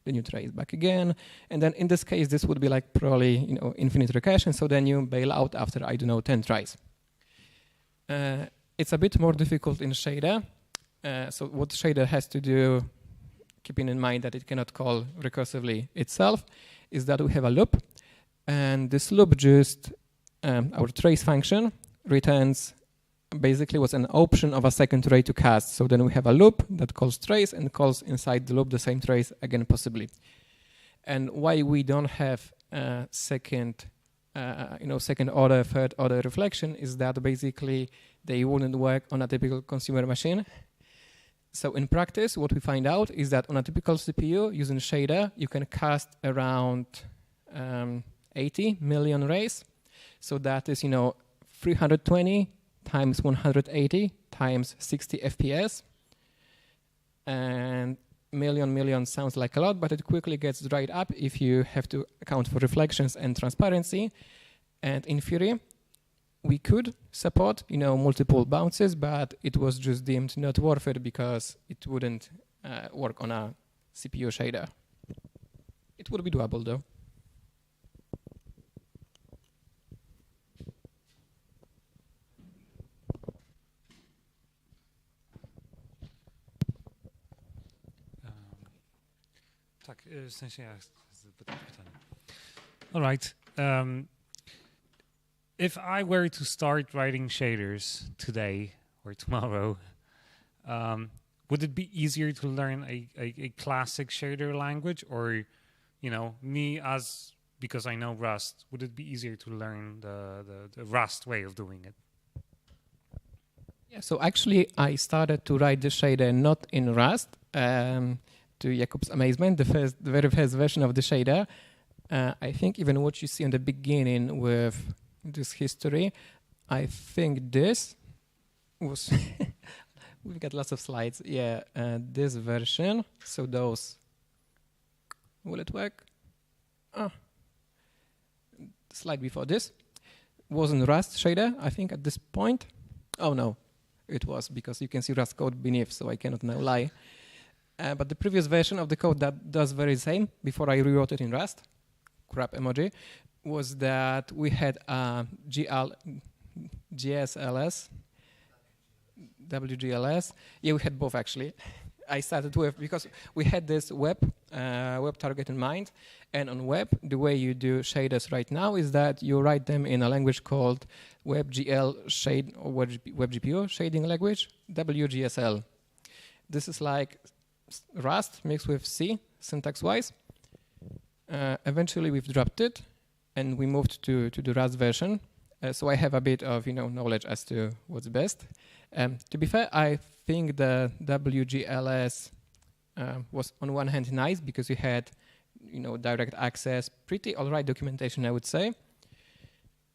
then you trace back again, and then in this case this would be like probably infinite recursion, so then you bail out after 10 tries. It's a bit more difficult in shader. So what shader has to do, keeping in mind that it cannot call recursively itself, is that we have a loop, and this loop just our trace function returns basically what's an option of a second ray to cast. So then we have a loop that calls trace and calls inside the loop the same trace again possibly. And why we don't have second order, third order reflection is that basically they wouldn't work on a typical consumer machine. So in practice, what we find out is that on a typical CPU using shader, you can cast around 80 million rays. So that is 320 times 180 times 60 FPS. And million sounds like a lot, but it quickly gets dried up if you have to account for reflections and transparency. And in theory, we could support, multiple bounces, but it was just deemed not worth it because it wouldn't work on a CPU shader. It would be doable though. Tak, w sensie ja chcę zapytać pytanie. All right. If I were to start writing shaders today or tomorrow, would it be easier to learn a classic shader language, or, because I know Rust, would it be easier to learn the Rust way of doing it? Yeah, so actually I started to write the shader not in Rust, to Jakub's amazement, the very first version of the shader. I think even what you see in the beginning with this history, I think this was, we've got lots of slides. Yeah, this version, so those, will it work? The slide before this wasn't Rust shader, I think at this point. Oh no, it was, because you can see Rust code beneath, so I cannot now lie. But the previous version of the code that does very same, before I rewrote it in Rust, crap emoji, was that we had GSLS, WGLS. Yeah, we had both actually. I started with, because we had this web target in mind, and on web, the way you do shaders right now is that you write them in a language called WebGL shade, or WebGPU shading language, WGSL. This is like Rust mixed with C, syntax-wise. Eventually, we've dropped it, and we moved to the Rust version. So I have a bit of knowledge as to what's best. To be fair, I think the WGLS was on one hand nice because you had direct access, pretty alright documentation, I would say.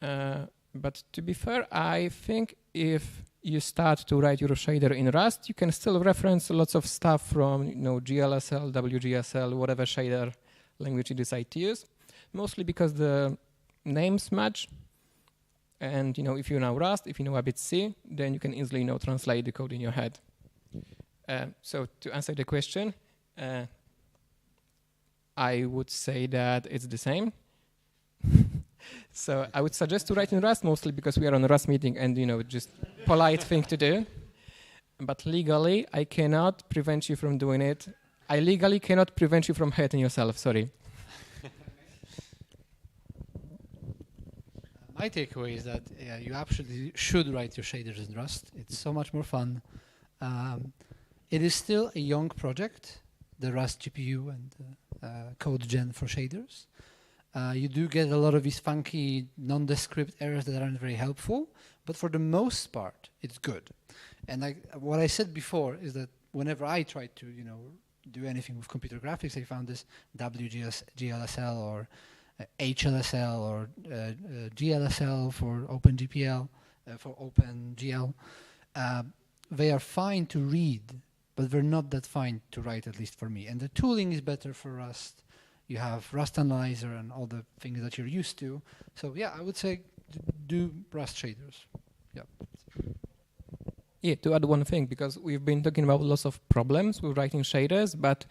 But to be fair, I think if you start to write your shader in Rust, you can still reference lots of stuff from GLSL, WGSL, whatever shader language you decide to use, mostly because the names match. And if you know Rust, if you know a bit C, then you can easily translate the code in your head. So to answer the question, I would say that it's the same. So I would suggest to write in Rust, mostly because we are on a Rust meeting and just polite thing to do. But legally, I cannot prevent you from doing it. I legally cannot prevent you from hurting yourself. Sorry. My takeaway is that you absolutely should write your shaders in Rust. It's so much more fun. It is still a young project, the Rust GPU and code gen for shaders. You do get a lot of these funky nondescript errors that aren't very helpful, but for the most part, it's good. And what I said before is that whenever I try to, do anything with computer graphics, I found this WGLSL or HLSL or GLSL for OpenGPL, for OpenGL. they are fine to read, but they're not that fine to write, at least for me. And the tooling is better for Rust. You have Rust Analyzer and all the things that you're used to. So yeah, I would say do Rust shaders. Yeah. Yeah, to add one thing, because we've been talking about lots of problems with writing shaders, but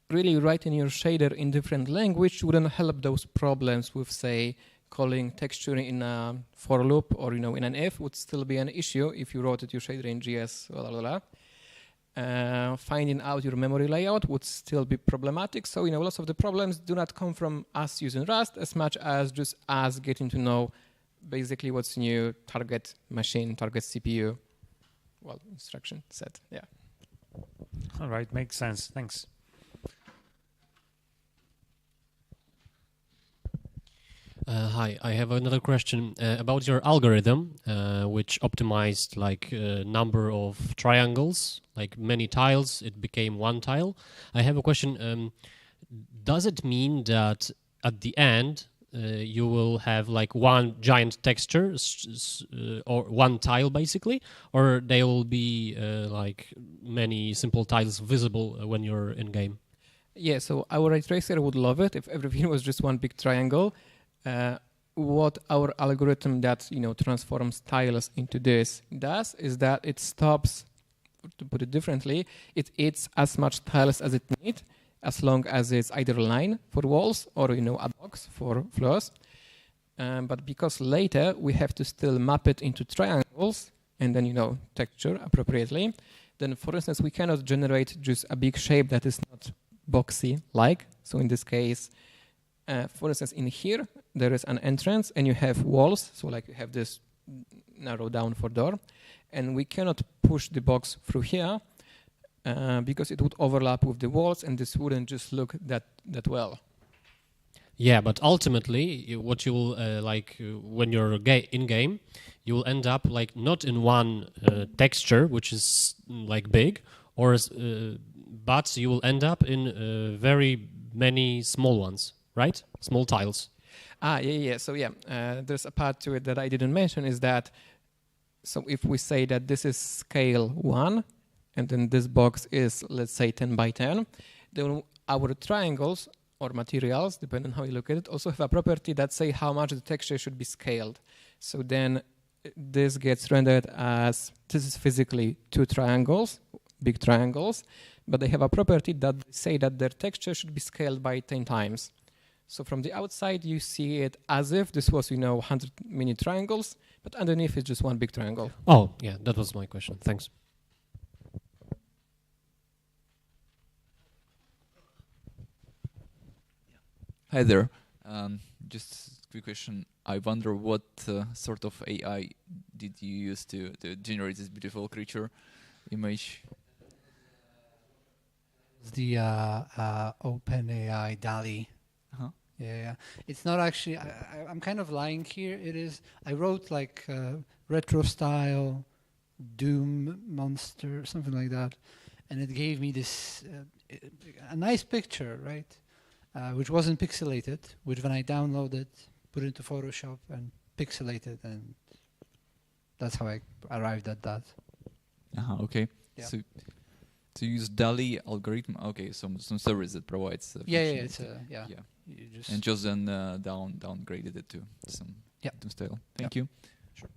really writing your shader in different language wouldn't help those problems with, say, calling texture in a for loop or in an if would still be an issue if you wrote your shader in JS. Blah, blah, blah. Finding out your memory layout would still be problematic. So lots of the problems do not come from us using Rust as much as just us getting to know basically what's new target machine, target CPU, well, instruction set. Yeah. All right, makes sense. Thanks. Hi, I have another question about your algorithm, which optimized like a number of triangles, like many tiles. It became one tile. I have a question. Does it mean that at the end you will have like one giant texture or one tile basically, or there will be like many simple tiles visible when you're in game? Yeah, so our ray tracer would love it if everything was just one big triangle. What our algorithm that transforms tiles into this does is that it stops, to put it differently, it eats as much tiles as it needs, as long as it's either a line for walls or a box for floors. But because later we have to still map it into triangles and then texture appropriately, then for instance we cannot generate just a big shape that is not boxy like. So in this case, for instance, in here, there is an entrance and you have walls. So like you have this narrow down for door. And we cannot push the box through here because it would overlap with the walls and this wouldn't just look that well. Yeah, but ultimately, what you will, when you're in-game, you will end up like not in one texture, which is like big, but you will end up in very many small ones. Right? Small tiles. Yeah. So there's a part to it that I didn't mention is that, so if we say that this is scale 1, and then this box is, let's say, 10 by 10, then our triangles or materials, depending on how you look at it, also have a property that say how much the texture should be scaled. So then this gets rendered as, this is physically 2 triangles, big triangles, but they have a property that say that their texture should be scaled by 10 times. So from the outside, you see it as if this was, 100 mini triangles, but underneath it's just one big triangle. Oh, yeah, that was my question. Thanks. Hi there. Just a quick question. I wonder what sort of AI did you use to generate this beautiful creature image? It's the OpenAI DALL-E. Uh-huh. Yeah. It's not actually, I'm kind of lying here. It is, I wrote like retro style Doom monster, something like that. And it gave me this, a nice picture, right? Which wasn't pixelated, which when I downloaded, put into Photoshop and pixelated, and that's how I arrived at that. Okay. Yeah. So to use DALL-E algorithm, okay, some service that provides. It's yeah. You just And just then downgraded it to some style. Thank you. Sure.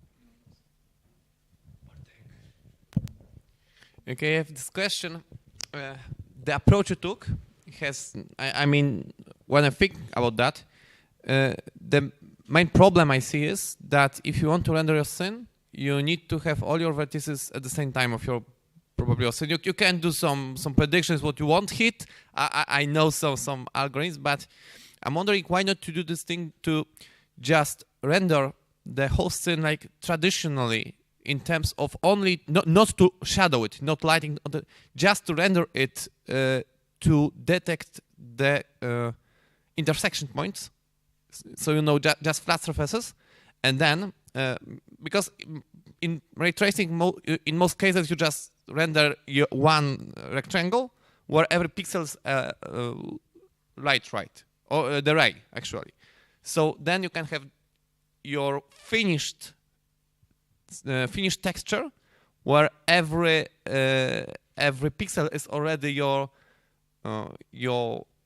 Okay, I have this question. The approach you took has, I mean, when I think about that, the main problem I see is that if you want to render your scene, you need to have all your vertices at the same time of your probably your scene. You can do some predictions what you won't hit. I know some algorithms, but I'm wondering why not to do this thing to just render the whole scene like traditionally in terms of only not to shadow it, not lighting, just to render it to detect the intersection points. So just flat surfaces, and then because in ray tracing, in most cases you just render one rectangle where every pixel is light right, or the ray actually. So then you can have your finished texture where every pixel is already your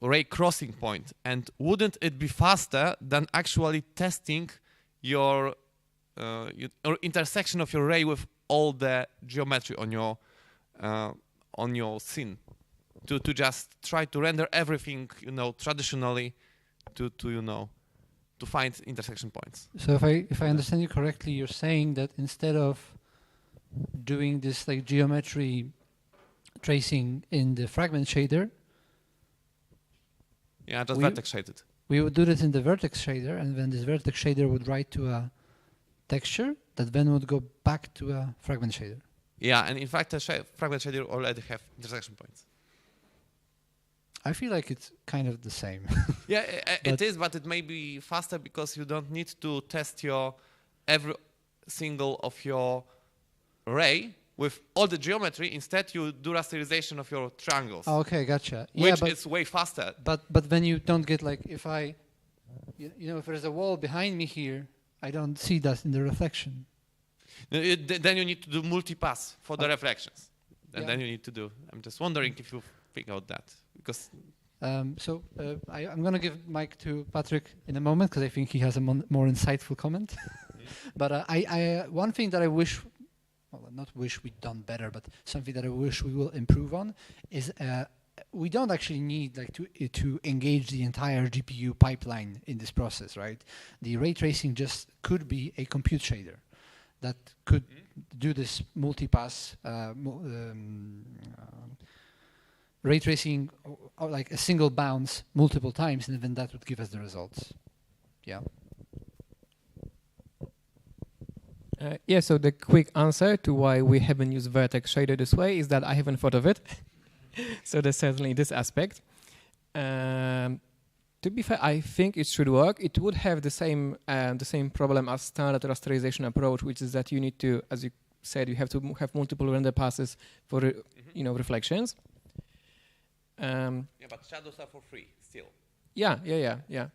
ray crossing point. And wouldn't it be faster than actually testing your intersection of your ray with all the geometry on your scene, to just try to render everything traditionally, to find intersection points? So if I understand you correctly, you're saying that instead of doing this like geometry tracing in the fragment shader, just vertex shaded. We would do this in the vertex shader, and then this vertex shader would write to a texture that then would go back to a fragment shader. Yeah, and in fact, the fragment shader already have intersection points. I feel like it's kind of the same. Yeah, it is, but it may be faster because you don't need to test every single of your ray with all the geometry. Instead, you do rasterization of your triangles. Okay, gotcha. Which is way faster. But then you don't get like, if I, if there's a wall behind me here, I don't see that in the reflection. Then you need to do multipass for the reflections. And then you need to do. I'm just wondering if you think about that, because. I'm going to give mic to Patrick in a moment because I think he has a more insightful comment. But one thing that I wish, well, not wish we'd done better, but something that I wish we will improve on is we don't actually need like to engage the entire GPU pipeline in this process, right? The ray tracing just could be a compute shader that could do this multipass ray tracing, or like a single bounce multiple times, and then that would give us the results. Yeah. So the quick answer to why we haven't used vertex shader this way is that I haven't thought of it. So there's certainly this aspect. To be fair, I think it should work. It would have the same problem as standard rasterization approach, which is that you need to, as you said, you have to have multiple render passes for reflections. But shadows are for free still. Yeah.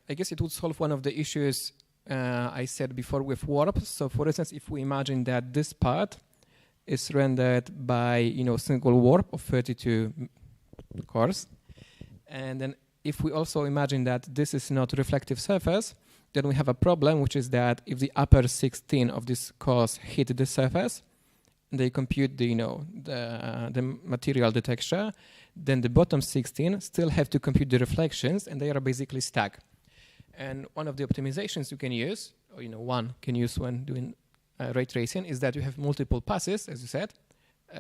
I guess it would solve one of the issues I said before with warp. So, for instance, if we imagine that this part is rendered by single warp of 32 cores, and then if we also imagine that this is not reflective surface, then we have a problem, which is that if the upper 16 of this cores hit the surface, they compute the material, the texture, then the bottom 16 still have to compute the reflections, and they are basically stacked. And one of the optimizations you can use, or one can use when doing ray tracing, is that you have multiple passes, as you said,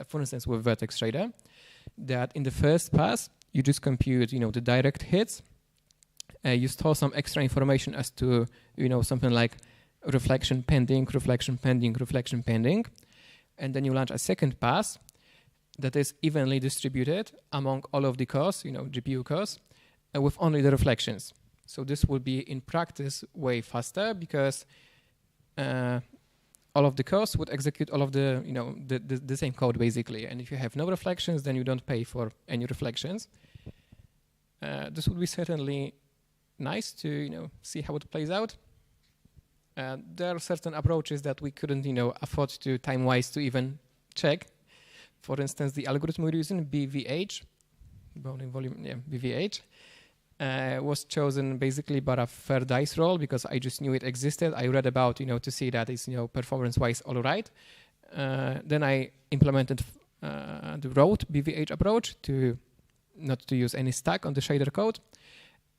for instance with vertex shader, that in the first pass you just compute the direct hits, you store some extra information as to something like reflection pending, reflection pending, reflection pending, and then you launch a second pass that is evenly distributed among all of the cores, GPU cores, with only the reflections. So this will be in practice way faster because all of the cores would execute all of the same code basically. And if you have no reflections, then you don't pay for any reflections. This would be certainly nice to see how it plays out. There are certain approaches that we couldn't afford to time-wise to even check. For instance, the algorithm we're using, BVH, bounding volume, BVH, was chosen basically by a fair dice roll because I just knew it existed. I read about, to see that it's, performance-wise all right. Then I implemented the road BVH approach to not to use any stack on the shader code.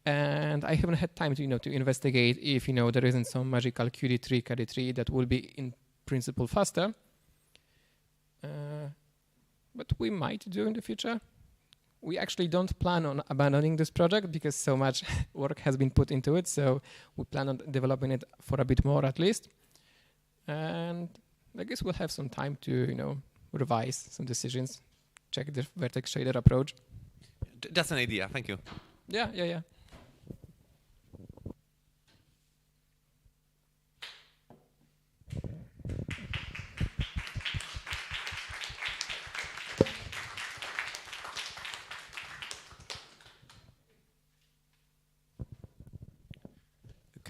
And I haven't had time to, to investigate if, there isn't some magical QD3, KD3 that will be in principle faster. But we might do in the future. We actually don't plan on abandoning this project because so much work has been put into it. So we plan on developing it for a bit more at least. And I guess we'll have some time to, revise some decisions, check the vertex shader approach. That's an idea. Thank you. Yeah.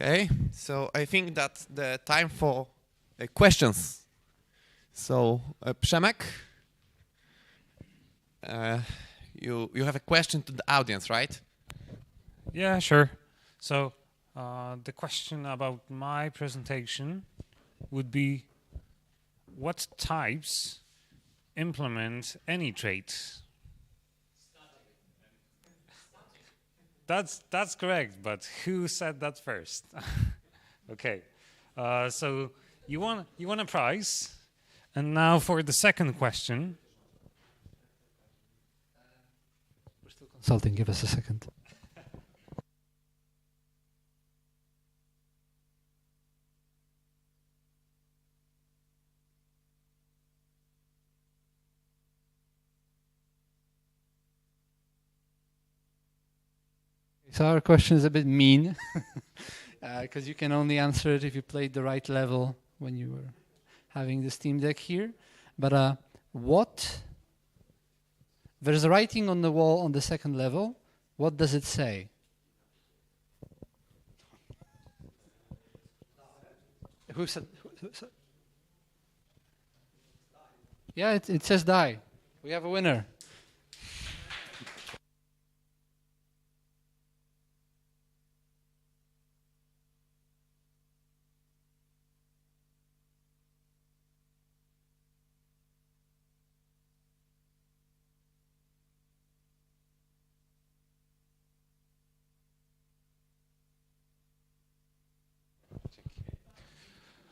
Okay, so I think that's the time for questions. So, Przemek, you have a question to the audience, right? Yeah, sure. So the question about my presentation would be, what types implement any trait? That's correct, but who said that first? Okay, so you won a prize, and now for the second question. We're still consulting. Give us a second. So our question is a bit mean, because you can only answer it if you played the right level when you were having the Steam Deck here. But there's a writing on the wall on the second level. What does it say? Who said? Yeah, it says die. We have a winner.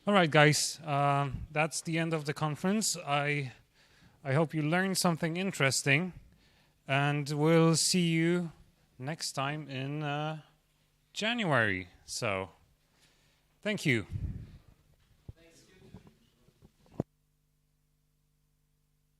All right, guys, that's the end of the conference. I hope you learned something interesting, and we'll see you next time in January. So, thank you.